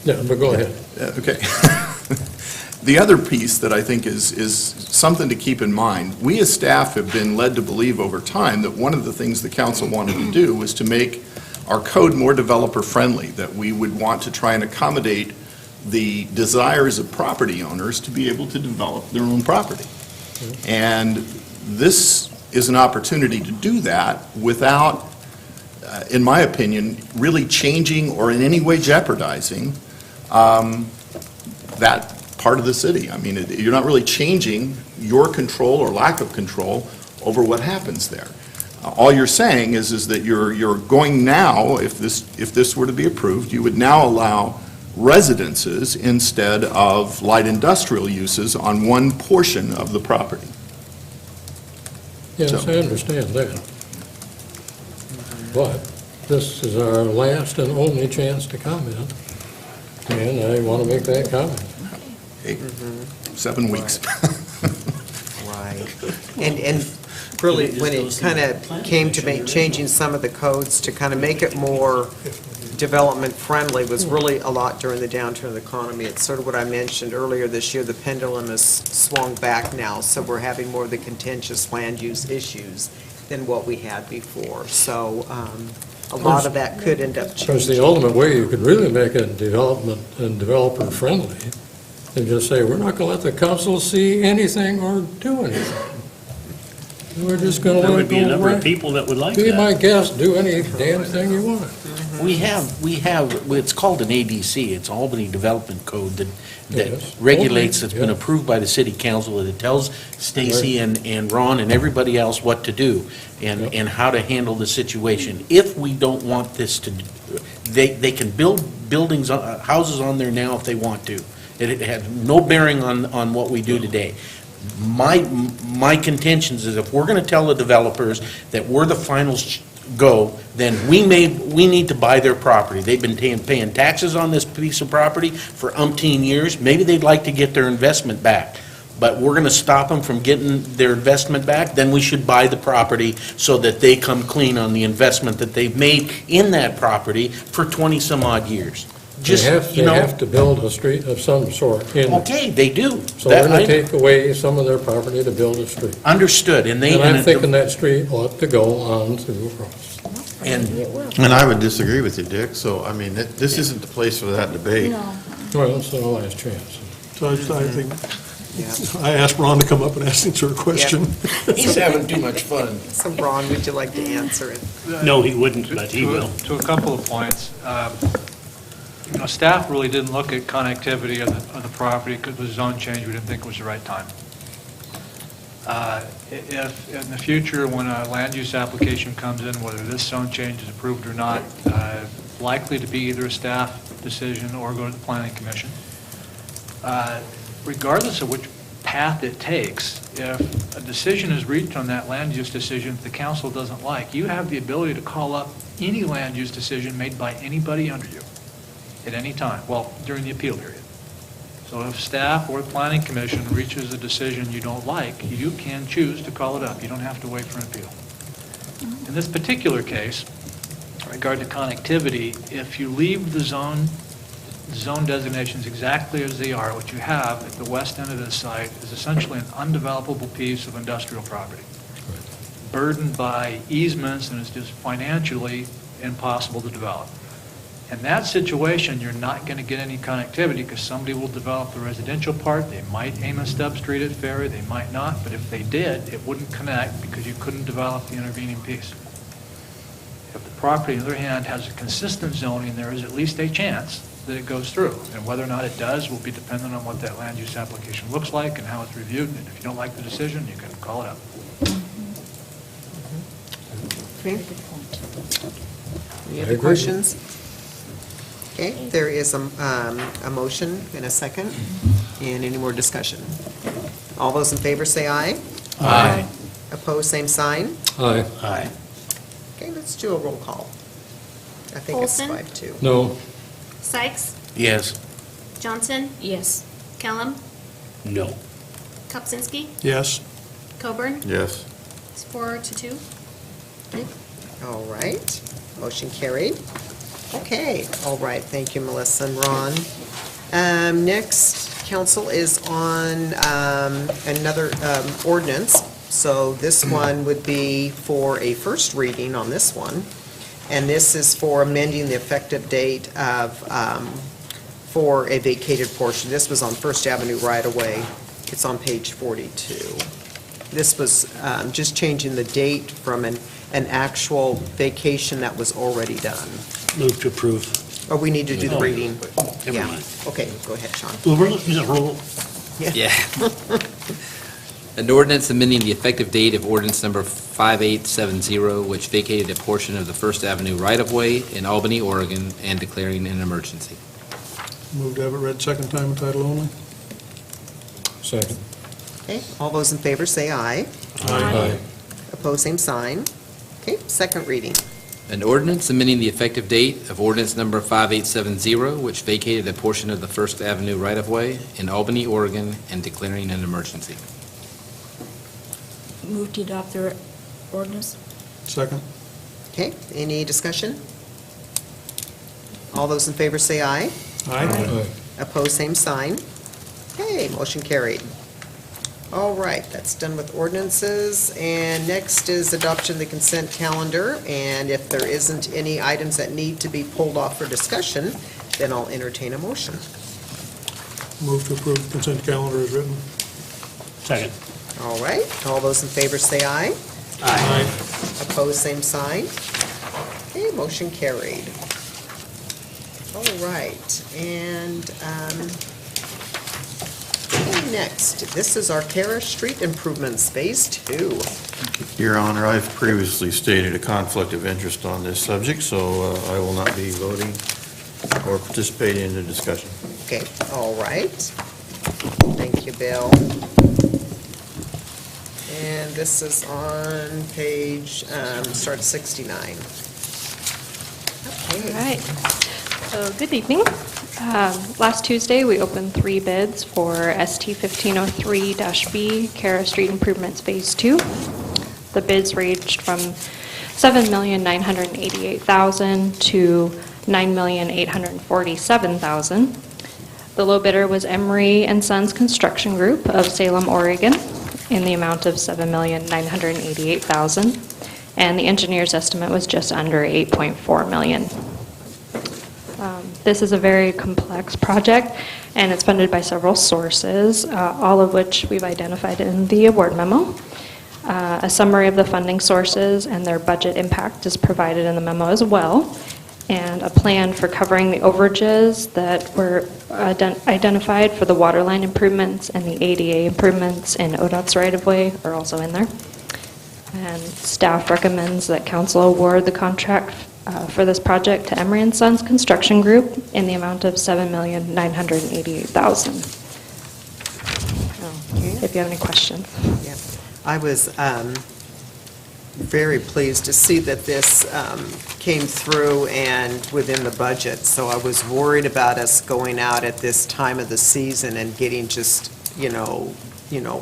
Speaker 3: Yeah, but go ahead.
Speaker 13: Okay. The other piece that I think is something to keep in mind, we as staff have been led to believe over time that one of the things the council wanted to do was to make our code more developer-friendly, that we would want to try and accommodate the desires of property owners to be able to develop their own property. And this is an opportunity to do that without, in my opinion, really changing or in any way jeopardizing that part of the city. I mean, you're not really changing your control or lack of control over what happens there. All you're saying is that you're going now, if this were to be approved, you would now allow residences instead of light industrial uses on one portion of the property.
Speaker 3: Yes,
Speaker 13: So-
Speaker 3: I understand that. But this is our last and only chance to comment, and I want to make that comment.
Speaker 13: Hey, 7 weeks.
Speaker 4: Right. And really, when it kind of came to changing some of the codes to kind of make it more development-friendly was really a lot during the downturn of the economy. It's sort of what I mentioned earlier this year, the pendulum has swung back now, so we're having more of the contentious land use issues than what we had before. So a lot of that could end up changing.
Speaker 3: Because the ultimate way you could really make it development and developer-friendly is just say, we're not going to let the council see anything or do anything. We're just going to
Speaker 7: There
Speaker 3: let
Speaker 7: would
Speaker 3: it
Speaker 7: be a
Speaker 3: go
Speaker 7: number of
Speaker 3: right.
Speaker 7: people that would like
Speaker 3: Be
Speaker 7: that.
Speaker 3: my guest, do any damn thing you want.
Speaker 12: We have, it's called an ADC, it's Albany Development Code that
Speaker 3: Yes.
Speaker 12: regulates, that's been
Speaker 3: Yeah.
Speaker 12: approved by the city council, that it tells Stacy and Ron and everybody else what to do and how to handle the situation. If we don't want this to, they can build buildings, houses on there now if they want to. It has no bearing on what we do today. My contentions is if we're going to tell the developers that we're the final go, then we need to buy their property. They've been paying taxes on this piece of property for umpteen years. Maybe they'd like to get their investment back, but we're going to stop them from getting their investment back, then we should buy the property so that they come clean on the investment that they've made in that property for 20-some-odd years. Just,
Speaker 3: They have to build a street of some sort in.
Speaker 12: Okay, they do.
Speaker 3: So we're going to take away some of their property to build a street.
Speaker 12: Understood, and
Speaker 3: I'm thinking that street ought to go on through Ross.
Speaker 13: And I would disagree with you, Dick, so, I mean, this isn't the place for that debate.
Speaker 3: Well, it's the last chance.
Speaker 15: So I think, I asked Ron to come up and answer a question.
Speaker 12: He's having too much fun.
Speaker 4: So Ron, would you like to answer it?
Speaker 7: No, he wouldn't, but he will.
Speaker 1: To a couple of points. Staff really didn't look at connectivity of the property because the zone change, we didn't think it was the right time. If in the future, when a land use application comes in, whether this zone change is approved or not, likely to be either a staff decision or go to the planning commission. Regardless of which path it takes, if a decision is reached on that land use decision that the council doesn't like, you have the ability to call up any land use decision made by anybody under you at any time, well, during the appeal period. So if staff or the planning commission reaches a decision you don't like, you can choose to call it up. You don't have to wait for an appeal. In this particular case, in regard to connectivity, if you leave the zone designations exactly as they are, what you have at the west end of this site is essentially an undevelopable piece of industrial property, burdened by easements, and it's just financially impossible to develop. In that situation, you're not going to get any connectivity because somebody will develop the residential part. They might aim a stub street at Ferry, they might not, but if they did, it wouldn't connect because you couldn't develop the intervening piece. If the property, on the other hand, has a consistent zoning, there is at least a chance that it goes through. And whether or not it does will be dependent on what that land use application looks like and how it's reviewed. And if you don't like the decision, you can call it up.
Speaker 4: Any other questions? Okay, there is a motion and a second. And any more discussion? All those in favor say aye.
Speaker 12: Aye.
Speaker 4: Opposed, same sign.
Speaker 3: Aye.
Speaker 12: Aye.
Speaker 4: Okay, let's do a roll call. I think it's
Speaker 6: Olson?
Speaker 4: 5-2.
Speaker 3: No.
Speaker 6: Sykes?
Speaker 12: Yes.
Speaker 6: Johnson? Yes. Kellum?
Speaker 7: No.
Speaker 6: Kopsinski?
Speaker 15: Yes.
Speaker 6: Coburn?
Speaker 13: Yes.
Speaker 6: It's 4-2.
Speaker 4: All right, motion carried. Okay, all right, thank you, Melissa and Ron. Next, council is on another ordinance. So this one would be for a first reading on this one. And this is for amending the effective date of, for a vacated portion. This was on First Avenue right-of-way. It's on page 42. This was just changing the date from an actual vacation that was already done.
Speaker 7: Move to approve.
Speaker 4: Oh, we need to do the reading.
Speaker 7: Never
Speaker 4: Yeah.
Speaker 7: mind.
Speaker 4: Okay, go ahead, Sean.
Speaker 7: Well, is it roll?
Speaker 10: Yeah. An ordinance amending the effective date of ordinance number 5870, which vacated a portion of the First Avenue right-of-way in Albany, Oregon, and declaring an emergency.
Speaker 15: Move to have it read second time in title only.
Speaker 3: Second.
Speaker 4: Okay, all those in favor say aye.
Speaker 3: Aye.
Speaker 4: Opposed, same sign. Okay, second reading.
Speaker 10: An ordinance amending the effective date of ordinance number 5870, which vacated a portion of the First Avenue right-of-way in Albany, Oregon, and declaring an emergency.
Speaker 16: Move to adopt the ordinance.
Speaker 15: Second.
Speaker 4: Okay, any discussion? All those in favor say aye.
Speaker 15: Aye.
Speaker 4: Opposed, same sign. Okay, motion carried. All right, that's done with ordinances, and next is adoption of the consent calendar, and if there isn't any items that need to be pulled off for discussion, then I'll entertain a motion.
Speaker 15: Move to approve consent calendar as written.
Speaker 7: Second.
Speaker 4: All right, all those in favor say aye.
Speaker 15: Aye.
Speaker 4: Opposed, same sign. Okay, motion carried. All right, and next, this is Arcara Street Improvements Phase 2.
Speaker 11: Your Honor, I've previously stated a conflict of interest on this subject, so I will not be voting or participating in the discussion.
Speaker 4: Okay, all right. Thank you, Bill. And this is on page, start 69.
Speaker 17: All
Speaker 4: Okay.
Speaker 17: right. So, good evening. Last Tuesday, we opened 3 bids for ST 1503-B Cara Street Improvements Phase 2. The bids ranged from $7,988,000 to $9,847,000. The low bidder was Emery and Sons Construction Group of Salem, Oregon, in the amount of $7,988,000, and the engineer's estimate was just under $8.4 million. This is a very complex project, and it's funded by several sources, all of which we've identified in the award memo. A summary of the funding sources and their budget impact is provided in the memo as well, and a plan for covering the overages that were identified for the water line improvements and the ADA improvements in ODOT's right-of-way are also in there. And staff recommends that council award the contract for this project to Emery and Sons Construction Group in the amount of $7,988,000. If you have any questions.
Speaker 4: Yep. I was very pleased to see that this came through and within the budget. So I was worried about us going out at this time of the season and getting just,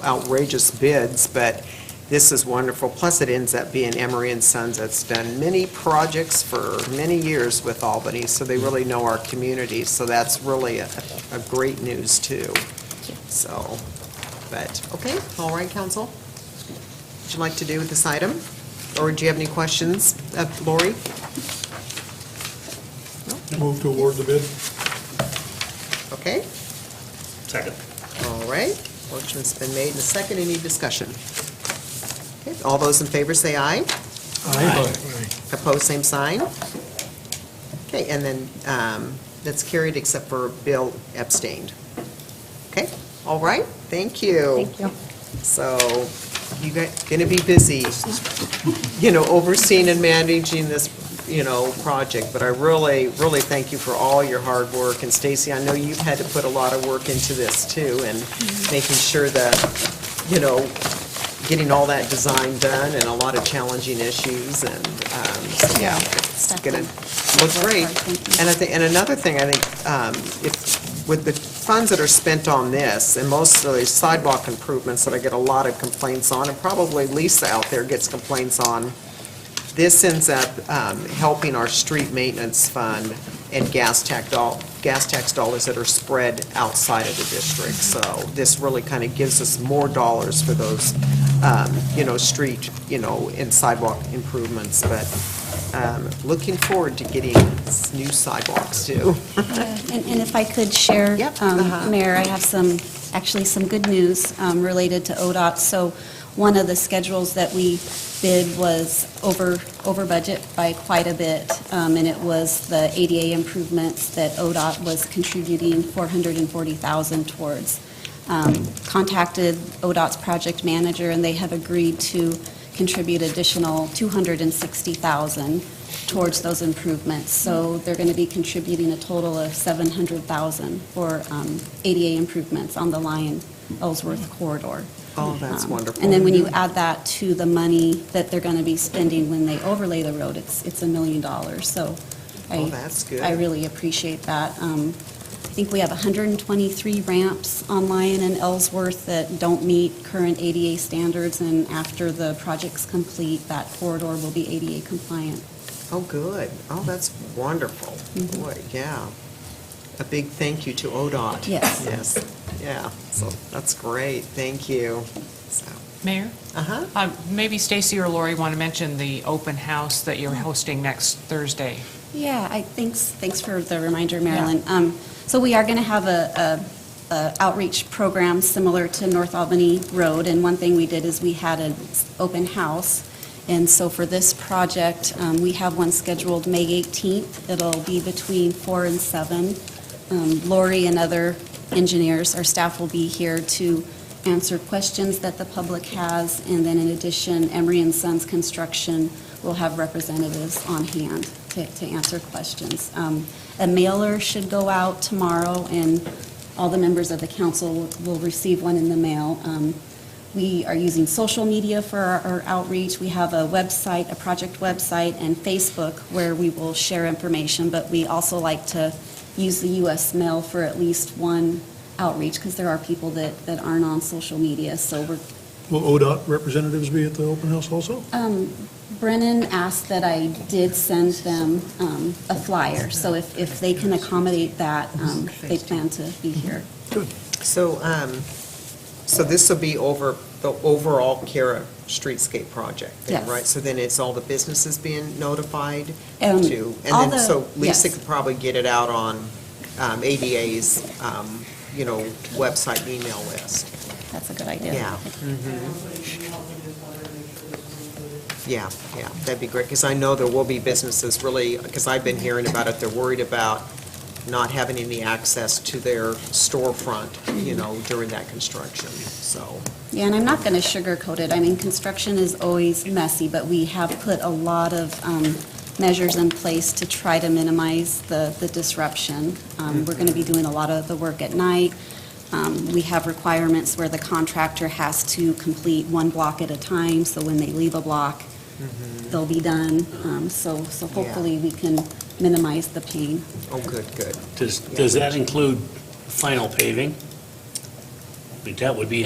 Speaker 4: outrageous bids, but this is wonderful. Plus, it ends up being Emery and Sons that's done many projects for many years with Albany, so they really know our community. So that's really a great news, too. So, but, okay, all right, council. What would you like to do with this item? Or do you have any questions, Lori?
Speaker 15: Move to award the bid.
Speaker 4: Okay,
Speaker 7: Second.
Speaker 4: all right. Motion's been made and a second. Any discussion? Okay, all those in favor say aye.
Speaker 15: Aye.
Speaker 4: Opposed, same sign. Okay, and then that's carried except for Bill abstained. Okay, all right, thank you.
Speaker 17: Thank you.
Speaker 4: So you guys going to be busy, overseeing and managing this, project. But I really, really thank you for all your hard work. And Stacy, I know you've had to put a lot of work into this too, and making sure that, getting all that design done and a lot of challenging issues. And so, yeah, it's going to look great. And another thing, I think, if with the funds that are spent on this, and most of the sidewalk improvements that I get a lot of complaints on, and probably Lisa out there gets complaints on, this ends up helping our street maintenance fund and gas tax dollars that are spread outside of the district. So this really kind of gives us more dollars for those, street, and sidewalk improvements. But looking forward to getting new sidewalks too.
Speaker 18: And if I could share, Mayor, I have some good news related to ODOT. So one of the schedules that we bid was over budget by quite a bit, and it was the ADA improvements that ODOT was contributing $440,000 towards. Contacted ODOT's project manager, and they have agreed to contribute additional $260,000 towards those improvements. So they're going to be contributing a total of $700,000 for ADA improvements on the Lyon-Ellsworth corridor.
Speaker 4: Oh, that's wonderful.
Speaker 18: And then when you add that to the money that they're going to be spending when they overlay the road, it's $1 million. So
Speaker 4: that's good.
Speaker 18: I really appreciate that. I think we have 123 ramps on Lyon and Ellsworth that don't meet current ADA standards, and after the project's complete, that corridor will be ADA compliant.
Speaker 4: Oh, good. Oh, that's wonderful. Boy, yeah. A big thank you to ODOT.
Speaker 18: Yes.
Speaker 4: Yes, yeah. So that's great. Thank you. So.
Speaker 19: Mayor? Maybe Stacy or Lori want to mention the open house that you're hosting next Thursday.
Speaker 18: Yeah, thanks for the reminder, Marilyn. Yeah. So we are going to have a outreach program similar to North Albany Road, and one thing we did is we had an open house, And so for this project, we have one scheduled May 18th. It'll be between 4 and 7. Lori and other engineers, our staff will be here to answer questions that the public has, and then in addition, Emery and Sons Construction will have representatives on hand to answer questions. A mailer should go out tomorrow, and all the members of the council will receive one in the mail. We are using social media for our outreach. We have a website, a project website, and Facebook where we will share information, but we also like to use the U.S. mail for at least one outreach, because there are people that aren't on social media, so we're...
Speaker 15: Will ODOT representatives be at the open house also?
Speaker 18: Brennan asked that I did send them a flyer, so if they can accommodate that, they plan to be here.
Speaker 15: Good.
Speaker 4: So, so this will be over the overall Kara Streetscape project, then,
Speaker 18: Yes.
Speaker 4: right? So then it's all the businesses being notified
Speaker 18: Um,
Speaker 4: too? And
Speaker 18: all
Speaker 4: then,
Speaker 18: the-
Speaker 4: so Lisa
Speaker 18: yes.
Speaker 4: could probably get it out on ADA's, website and email list.
Speaker 18: That's a good idea.
Speaker 4: Yeah. Yeah, that'd be great, because I know there will be businesses really, because I've been hearing about it, they're worried about not having any access to their storefront, during that construction, so.
Speaker 18: Yeah, and I'm not going to sugarcoat it. I mean, construction is always messy, but we have put a lot of measures in place to try to minimize the disruption. We're going to be doing a lot of the work at night. We have requirements where the contractor has to complete one block at a time, so when they leave a block, they'll be done. So hopefully we can minimize the pain.
Speaker 4: Oh, good.
Speaker 7: Does that include final paving? I mean, that would be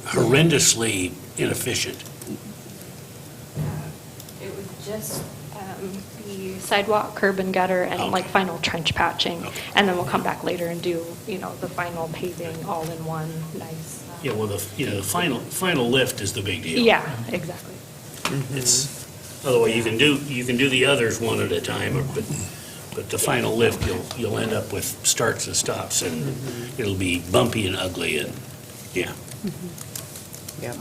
Speaker 7: horrendously inefficient.
Speaker 17: It would just be sidewalk, curb and gutter, and like final trench patching. And then we'll come back later and do, the final paving all in one nice.
Speaker 7: Yeah, well, the final lift is the big deal.
Speaker 17: Yeah, exactly.
Speaker 7: It's, otherwise you can do the others one at a time, but the final lift, you'll end up with starts and stops, and it'll be bumpy and ugly, and, yeah.
Speaker 4: Yeah.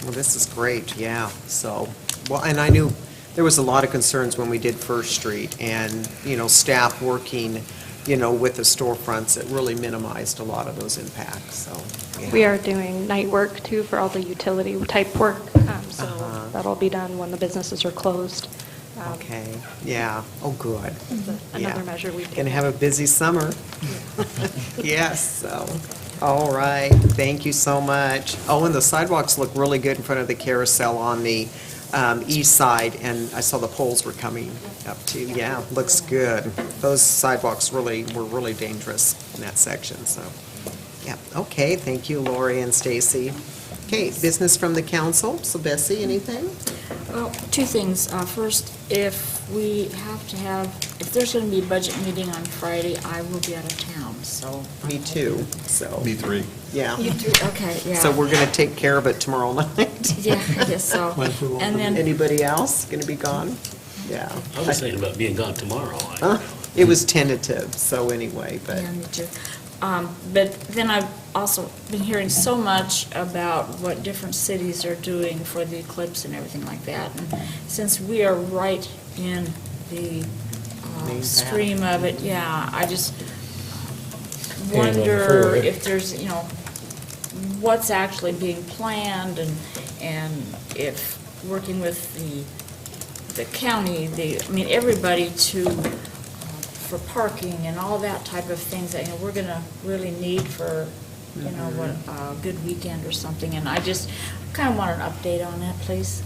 Speaker 4: Well, this is great, yeah, so, well, and I knew there was a lot of concerns when we did First Street, and, staff working, with the storefronts, it really minimized a lot of those impacts, so. Yeah.
Speaker 17: We are doing night work too for all the utility type work, so that'll be done when the businesses are closed.
Speaker 4: Okay, yeah, oh, good.
Speaker 17: Another measure we've taken.
Speaker 4: Going to have a busy summer. Yes, so, all right, thank you so much. Oh, and the sidewalks look really good in front of the carousel on the east side, and I saw the poles were coming up too. Yeah, looks good. Those sidewalks were really dangerous in that section, so, yeah. Okay, thank you, Lori and Stacy. Okay, business from the council. So Bessie, anything?
Speaker 16: Well, two things. First, if there's going to be a budget meeting on Friday, I will be out of town, so.
Speaker 4: Me too, so.
Speaker 13: Me three.
Speaker 4: Yeah.
Speaker 16: You too, okay, yeah.
Speaker 4: So we're going to take care of it tomorrow night.
Speaker 16: Yeah, I guess so. And then,
Speaker 4: Anybody else going to be gone? Yeah.
Speaker 7: I was thinking about being gone tomorrow.
Speaker 4: It was tentative, so anyway, but.
Speaker 16: yeah, me too. But then I've also been hearing so much about what different cities are doing for the eclipse and everything like that. And since we are right in the
Speaker 4: Main
Speaker 16: stream of it, yeah, I just
Speaker 3: on the
Speaker 16: wonder
Speaker 3: freeway.
Speaker 16: if there's, what's actually being planned, and if working with the county, everybody for parking and all that type of things that, we're going to really need for, what, a good weekend or something. And I just kind of want an update on that, please.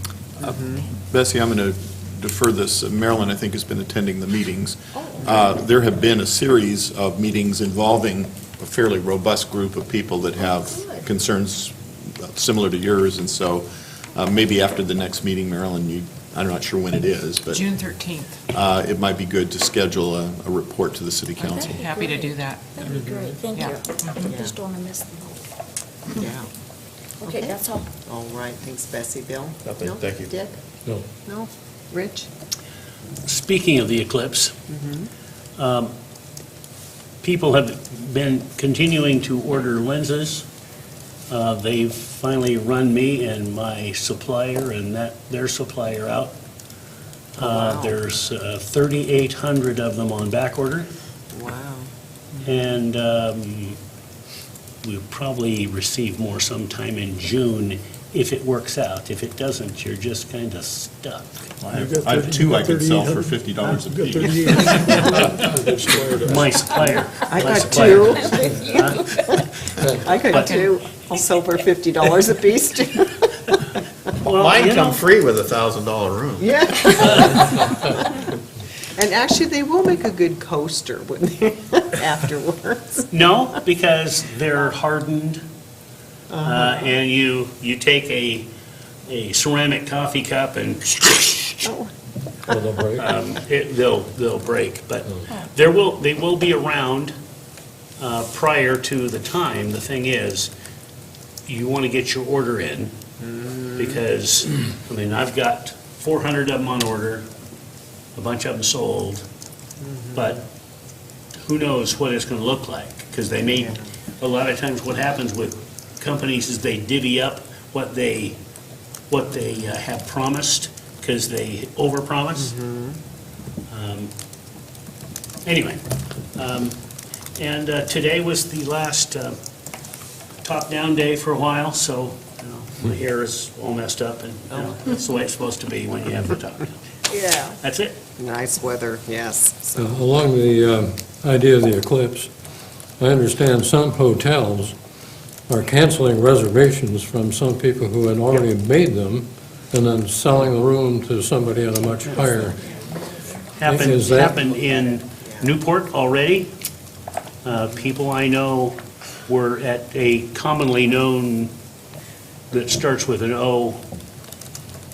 Speaker 13: Bessie, I'm going to defer this. Marilyn, I think, has been attending the meetings.
Speaker 16: Oh.
Speaker 13: There have been a series of meetings involving a fairly robust group of people that have concerns similar to yours, and so maybe after the next meeting, Marilyn, I'm not sure when it is, but
Speaker 19: June 13th.
Speaker 13: it might be good to schedule a report to the city council.
Speaker 19: Happy to do that.
Speaker 16: That'd be great, thank you.
Speaker 19: Yeah.
Speaker 16: I just don't want to miss the vote.
Speaker 4: Yeah.
Speaker 16: Okay, that's all.
Speaker 4: All right, thanks, Bessie. Bill?
Speaker 13: Nothing,
Speaker 4: No?
Speaker 13: thank you.
Speaker 4: Dick?
Speaker 3: No.
Speaker 4: No? Rich?
Speaker 7: Speaking of the eclipse, people have been continuing to order lenses They've finally run me and my supplier and their supplier out. There's 3,800 of them on back order,
Speaker 4: Wow.
Speaker 7: and we'll probably receive more sometime in June if it works out. If it doesn't, you're just kind of stuck.
Speaker 13: I have two I could sell for $50 a piece.
Speaker 7: My supplier.
Speaker 4: I
Speaker 7: my
Speaker 4: got
Speaker 7: supplier.
Speaker 4: two. I got two. I'll sell for $50 a piece too.
Speaker 7: Well,
Speaker 11: Mine
Speaker 7: you know,
Speaker 11: come free with a $1,000 room.
Speaker 4: Yeah. And actually, they will make a good coaster, wouldn't they, afterwards?
Speaker 7: No, because they're hardened, and you take a ceramic coffee cup and
Speaker 3: They'll break.
Speaker 7: they'll break. But they will be around prior to the time. The thing is, you want to get your order in, because, I mean, I've got 400 of them on order, a bunch of them sold, but who knows what it's going to look like, because they may, a lot of times what happens with companies is they divvy up what they have promised, because they overpromise. Anyway, and today was the last top-down day for a while, so my hair is all messed up, and that's the way it's supposed to be when you have the top down.
Speaker 4: Yeah.
Speaker 7: That's it.
Speaker 4: Nice weather, yes. So,
Speaker 3: Along the idea of the eclipse, I understand some hotels are canceling reservations from some people who had already made them and then selling the room to somebody at a much higher. Is that-
Speaker 7: Happened in Newport already. People I know were at a commonly known, that starts with an O,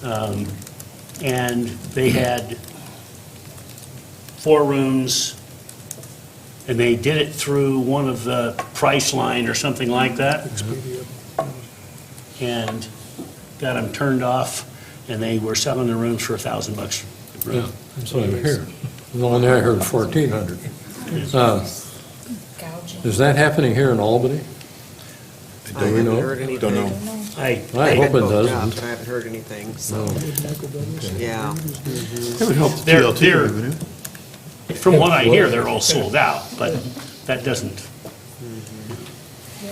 Speaker 7: and they had 4 rooms, and they did it through one of the Priceline or something like that, and got them turned off, and they were selling the rooms for $1,000 a room.
Speaker 3: Yeah, that's what I'm hearing. The one I heard 1,400. Is that happening here in Albany?
Speaker 4: I
Speaker 3: Do we
Speaker 4: haven't
Speaker 3: know?
Speaker 4: heard anything.
Speaker 13: Don't know.
Speaker 7: I
Speaker 3: I hope it
Speaker 4: booked up,
Speaker 3: doesn't.
Speaker 4: but I haven't heard anything, so,
Speaker 3: No.
Speaker 4: yeah.
Speaker 13: It would help the
Speaker 7: They're-
Speaker 13: TLT
Speaker 7: they're-
Speaker 13: revenue.
Speaker 7: From what I hear, they're all sold out, but that doesn't.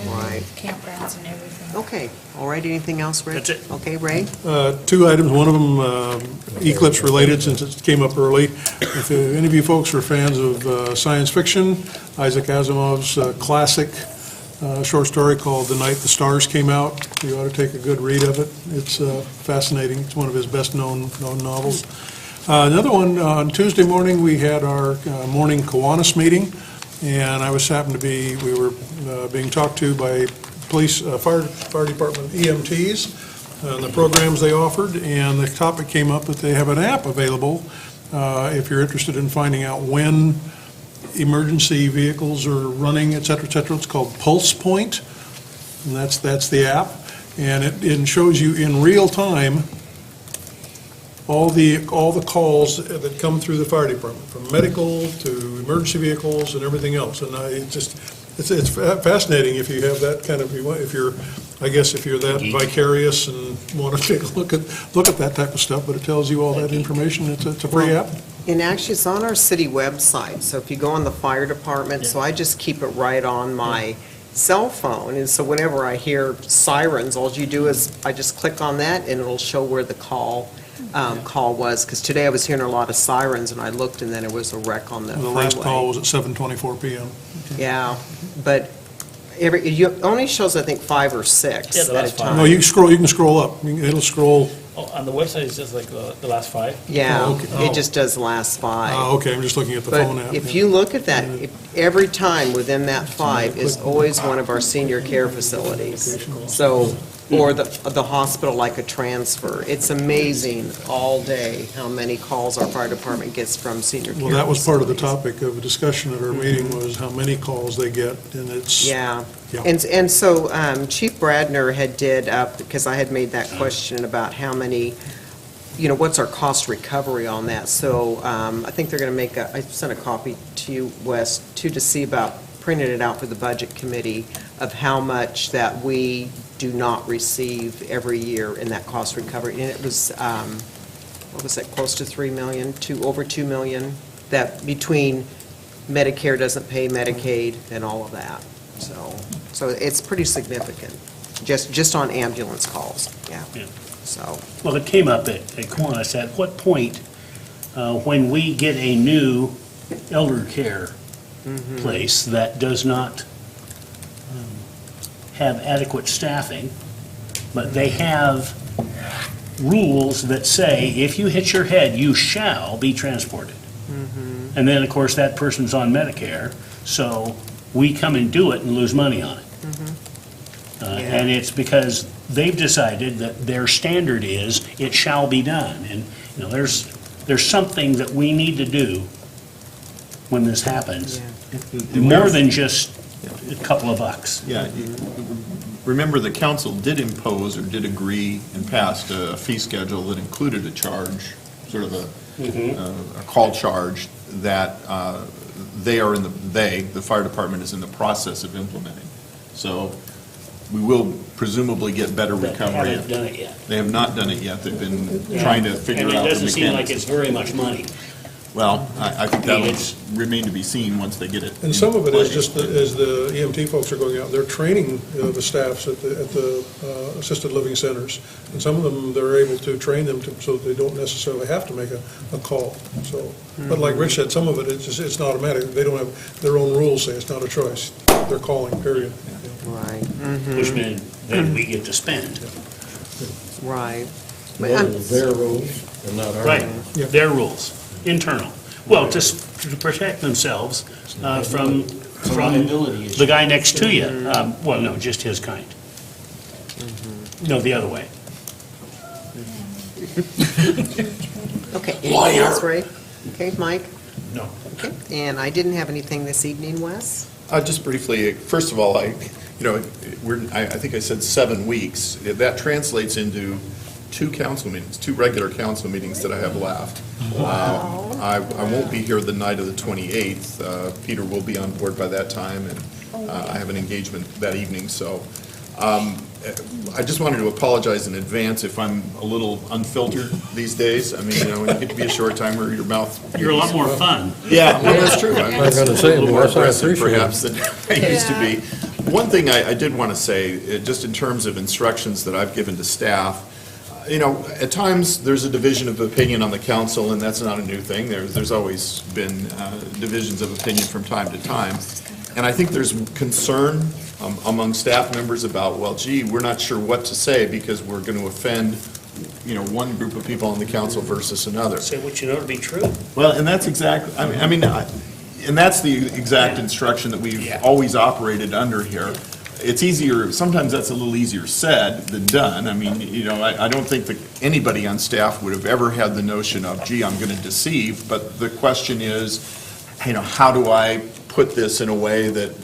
Speaker 4: Right.
Speaker 16: Campgrounds and everything.
Speaker 4: Okay, all right, anything else, Rich?
Speaker 7: That's it.
Speaker 4: Okay, Ray?
Speaker 15: 2 items, one of them eclipse related, since it came up early. If any of you folks are fans of science fiction, Isaac Asimov's classic short story called The Night the Stars Came Out, you ought to take a good read of it. It's fascinating. It's one of his best-known novels. Another one, on Tuesday morning, we had our morning Kiwanis meeting, and I was happened to be, we were being talked to by police, fire department EMTs, and the programs they offered, and the topic came up that they have an app available if you're interested in finding out when emergency vehicles are running, et cetera, et cetera. It's called Pulse Point, and that's the app, and it shows you in real time all the calls that come through the fire department, from medical to emergency vehicles and everything else. And it's fascinating if you have that kind of, if you're that vicarious and want to take a look at that type of stuff, but it tells you all that information. It's a free app.
Speaker 4: And actually, it's on our city website, so if you go on the fire department, so I just keep it right on my cell phone, and so whenever I hear sirens, all you do is, I just click on that, and it'll show where the call was, because today I was hearing a lot of sirens, and I looked, and then it was a wreck on the
Speaker 15: The
Speaker 4: freeway.
Speaker 15: last call was at 7:24 PM.
Speaker 4: Yeah, but it only shows, I think, 5 or 6
Speaker 20: Yeah, the
Speaker 4: at a
Speaker 20: last five.
Speaker 4: time.
Speaker 15: No, you can scroll up. It'll scroll.
Speaker 20: Oh, on the website, it's just like the last 5?
Speaker 4: Yeah,
Speaker 15: Oh, okay.
Speaker 4: it just does last 5.
Speaker 15: Okay, I'm just looking at the phone app.
Speaker 4: But if you look at that, every time within that 5 is always one of our senior care facilities. So, or the hospital, like a transfer. It's amazing all day how many calls our fire department gets from senior care
Speaker 15: Well, that was part of the
Speaker 4: facilities.
Speaker 15: topic of a discussion at our meeting, was how many calls they get, and it's.
Speaker 4: Yeah,
Speaker 15: Yeah.
Speaker 4: and so Chief Bradner had did, because I had made that question about how many, what's our cost recovery on that? So I think they're going to make I sent a copy to you, Wes, to see about printing it out for the budget committee of how much that we do not receive every year in that cost recovery. And it was, what was that, close to 3 million, over 2 million, that between Medicare doesn't pay Medicaid and all of that. So it's pretty significant, just on ambulance calls, yeah. So,
Speaker 7: Well, it came up at Kiwanis, at what point, when we get a new elder care place that does not have adequate staffing, but they have rules that say, if you hit your head, you shall be transported. And then, of course, that person's on Medicare, so we come and do it and lose money on it. And it's because they've decided that their standard is, it shall be done. And, you know, there's something that we need to do when this happens, more than just a couple of bucks.
Speaker 13: Yeah, remember the council did impose or did agree and passed a fee schedule that included a charge, sort of a call charge that the fire department is in the process of implementing. So we will presumably get better recovery.
Speaker 7: They haven't done it yet.
Speaker 13: They have not done it yet. They've been trying to figure out the
Speaker 7: And it
Speaker 13: mechanics.
Speaker 7: doesn't seem like it's very much money.
Speaker 13: Well, I think that'll remain to be seen once they get it.
Speaker 15: And some of it is just, as the EMT folks are going out, they're training the staffs at the assisted living centers. And some of them, they're able to train them so they don't necessarily have to make a call. So, but like Rich said, some of it, it's not automatic. They don't have, their own rules say it's not a choice. They're calling, period.
Speaker 4: right.
Speaker 7: Which means then we get to spend.
Speaker 4: Right.
Speaker 3: Their rules and not our
Speaker 7: Right,
Speaker 3: rules.
Speaker 7: their rules, internal. Well, to protect themselves from the guy next to you. Well, no, just his kind. No, the other way.
Speaker 4: Okay, anything else, Ray? Okay, Mike?
Speaker 13: No.
Speaker 4: Okay, and I didn't have anything this evening, Wes?
Speaker 13: Just briefly, first of all, I think I said 7 weeks. That translates into 2 council meetings, 2 regular council meetings that I have left. I won't be here the night of the 28th. Peter will be on board by that time, and I have an engagement that evening, so I just wanted to apologize in advance if I'm a little unfiltered these days. I mean, when you get to be a short timer, your mouth...
Speaker 7: You're a lot more fun.
Speaker 13: Yeah, well, that's true. I'm
Speaker 3: I was gonna say,
Speaker 13: a little more
Speaker 3: Wes, I
Speaker 13: aggressive
Speaker 3: appreciate it.
Speaker 13: perhaps than I used to be. One thing I did want to say, just in terms of instructions that I've given to staff, at times, there's a division of opinion on the council, and that's not a new thing. There's always been divisions of opinion from time to time. And I think there's concern among staff members about, well, gee, we're not sure what to say because we're going to offend, one group of people on the council versus another.
Speaker 7: Say what you know to be true.
Speaker 13: Well, and that's exactly, and that's the exact instruction that we've always operated under here. It's easier, sometimes that's a little easier said than done. I mean, I don't think that anybody on staff would have ever had the notion of, gee, I'm going to deceive, but the question is, how do I put this in a way that,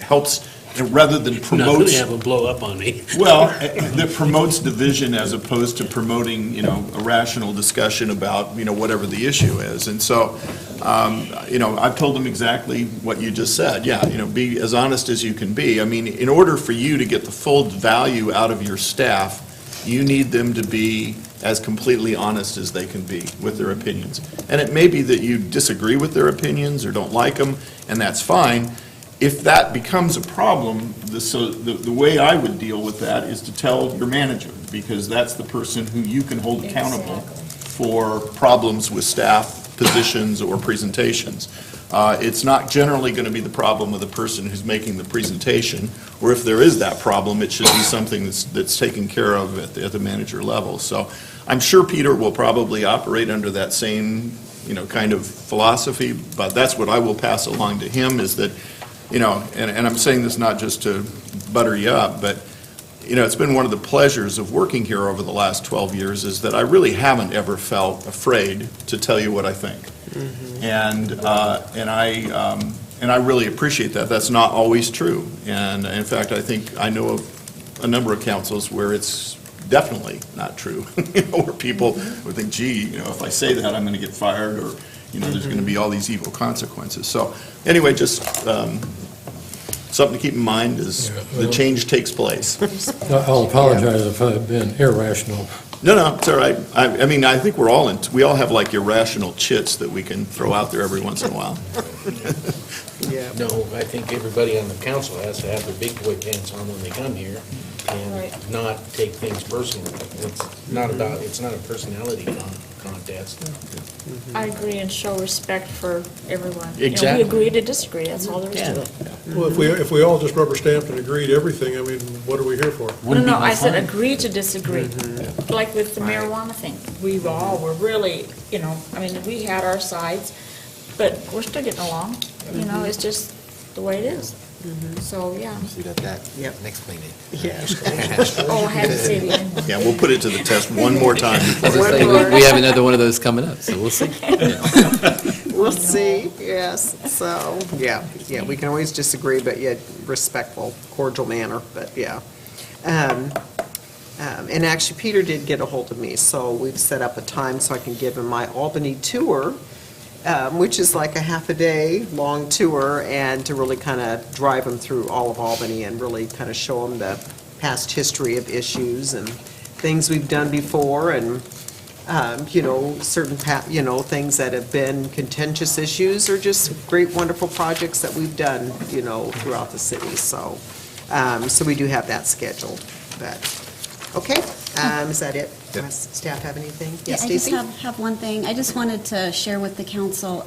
Speaker 13: helps, rather than
Speaker 7: Not
Speaker 13: promotes...
Speaker 7: going to have them blow up on me.
Speaker 13: Well, that promotes division as opposed to promoting, a rational discussion about, whatever the issue is. And so, I've told them exactly what you just said. Yeah, be as honest as you can be. I mean, in order for you to get the full value out of your staff, you need them to be as completely honest as they can be with their opinions. And it may be that you disagree with their opinions or don't like them, and that's fine. If that becomes a problem, the way I would deal with that is to tell your manager, because that's the person who you can hold accountable for problems with staff positions or presentations. It's not generally going to be the problem of the person who's making the presentation, or if there is that problem, it should be something that's taken care of at the manager level. So I'm sure Peter will probably operate under that same, kind of philosophy, but that's what I will pass along to him, is that, and I'm saying this not just to butter you up, but, it's been one of the pleasures of working here over the last 12 years is that I really haven't ever felt afraid to tell you what I think. And I really appreciate that. That's not always true. And in fact, I know of a number of councils where it's definitely not true, where people would think, gee, if I say that, I'm going to get fired, or, there's going to be all these evil consequences. So anyway, just something to keep in mind as the change takes place.
Speaker 3: I'll apologize if I've been irrational.
Speaker 13: No, it's all right. I mean, I think we all have like irrational chits that we can throw out there every once in a while.
Speaker 4: Yeah.
Speaker 12: No, I think everybody on the council has to have their big boy pants on when they come here and not take things personally. It's not a personality contest.
Speaker 16: I agree, and show respect for everyone.
Speaker 12: Exactly.
Speaker 16: We agree to disagree, that's all there is to it.
Speaker 15: Well, if we all just rubber stamped and agreed everything, I mean, what are we here for?
Speaker 16: No, I said agree to disagree, like with the marijuana thing. We all were really, I mean, we had our sides, but we're still getting along. It's just the way it is. So, yeah.
Speaker 5: See that, next meeting.
Speaker 4: Yeah.
Speaker 16: Oh, I had to say the end.
Speaker 13: Yeah, we'll put it to the test one more time.
Speaker 10: As I say, we have another one of those coming up, so we'll see.
Speaker 4: We'll see, yes. So, yeah, we can always disagree, but yet respectful, cordial manner, but yeah. And actually, Peter did get a hold of me, so we've set up a time so I can give him my Albany tour, which is like a half a day long tour, and to really kind of drive them through all of Albany and really kind of show them the past history of issues and things we've done before, and certain things that have been contentious issues, or just great, wonderful projects that we've done, throughout the city. So, so we do have that scheduled. But okay, is that it?
Speaker 18: Yep.
Speaker 4: Does staff have anything?
Speaker 18: Yeah,
Speaker 4: Yes,
Speaker 18: I just
Speaker 4: Stacy?
Speaker 18: have one thing. I just wanted to share with the council,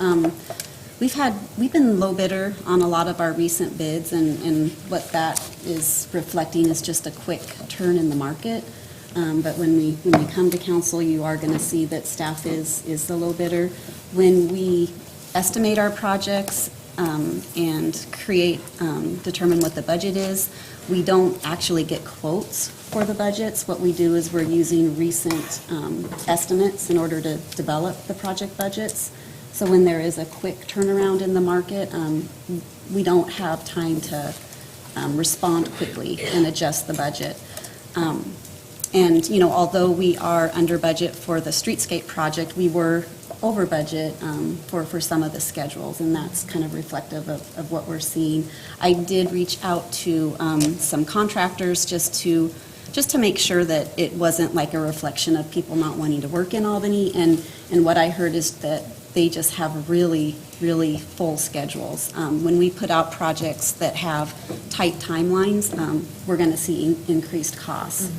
Speaker 18: we've been low bidder on a lot of our recent bids, and what that is reflecting is just a quick turn in the market. But when we come to council, you are going to see that staff is the low bidder. When we estimate our projects and determine what the budget is, we don't actually get quotes for the budgets. What we do is we're using recent estimates in order to develop the project budgets. So when there is a quick turnaround in the market, we don't have time to respond quickly and adjust the budget. And, although we are under budget for the streetscape project, we were over budget for some of the schedules, and that's kind of reflective of what we're seeing. I did reach out to some contractors just to make sure that it wasn't like a reflection of people not wanting to work in Albany, and what I heard is that they just have really, really full schedules. When we put out projects that have tight timelines, we're going to see increased costs.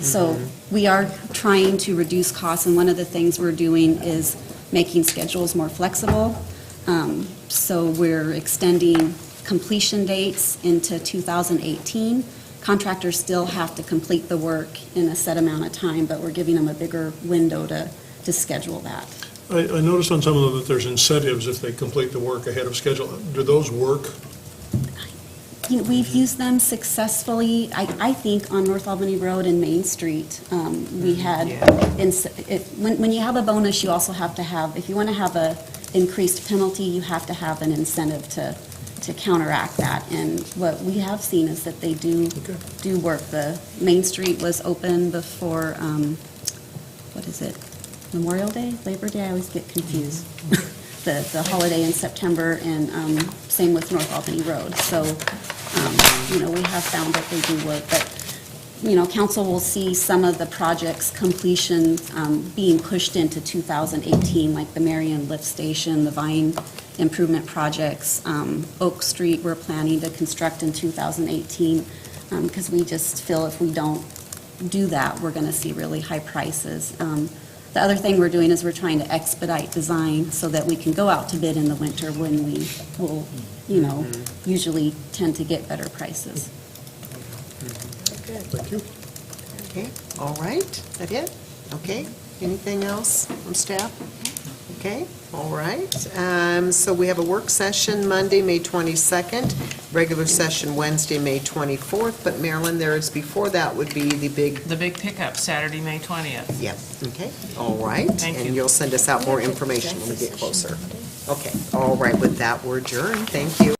Speaker 18: So we are trying to reduce costs, and one of the things we're doing is making schedules more flexible. So we're extending completion dates into 2018. Contractors still have to complete the work in a set amount of time, but we're giving them a bigger window to schedule that.
Speaker 15: I noticed on some of them that there's incentives if they complete the work ahead of schedule. Do those work?
Speaker 18: We've used them successfully, I think, on North Albany Road and Main Street. We had, when you have a bonus, you also have to have, if you want to have a increased penalty, you have to have an incentive to counteract that. And what we have seen is that they do work. The Main Street was open before, Memorial Day, Labor Day, I always get confused. The holiday in September, and same with North Albany Road. So, we have found that they do work, but, council will see some of the projects' completion being pushed into 2018, like the Marion Lift Station, the Vine improvement projects, Oak Street, we're planning to construct in 2018, because we just feel if we don't do that, we're going to see really high prices. The other thing we're doing is we're trying to expedite design so that we can go out to bid in the winter when we will, usually tend to get better prices.
Speaker 15: Thank you.
Speaker 4: Okay, all right, is that it? Okay, anything else from staff? Okay, all right. So we have a work session Monday, May 22nd, regular session Wednesday, May 24th, but Marilyn, before that would be the big...
Speaker 19: The big pickup, Saturday, May 20th.
Speaker 4: Yep, okay, all right.
Speaker 19: Thank you.
Speaker 4: And you'll send us out more information when we get closer. Okay, all right, with that, we're adjourned. Thank you.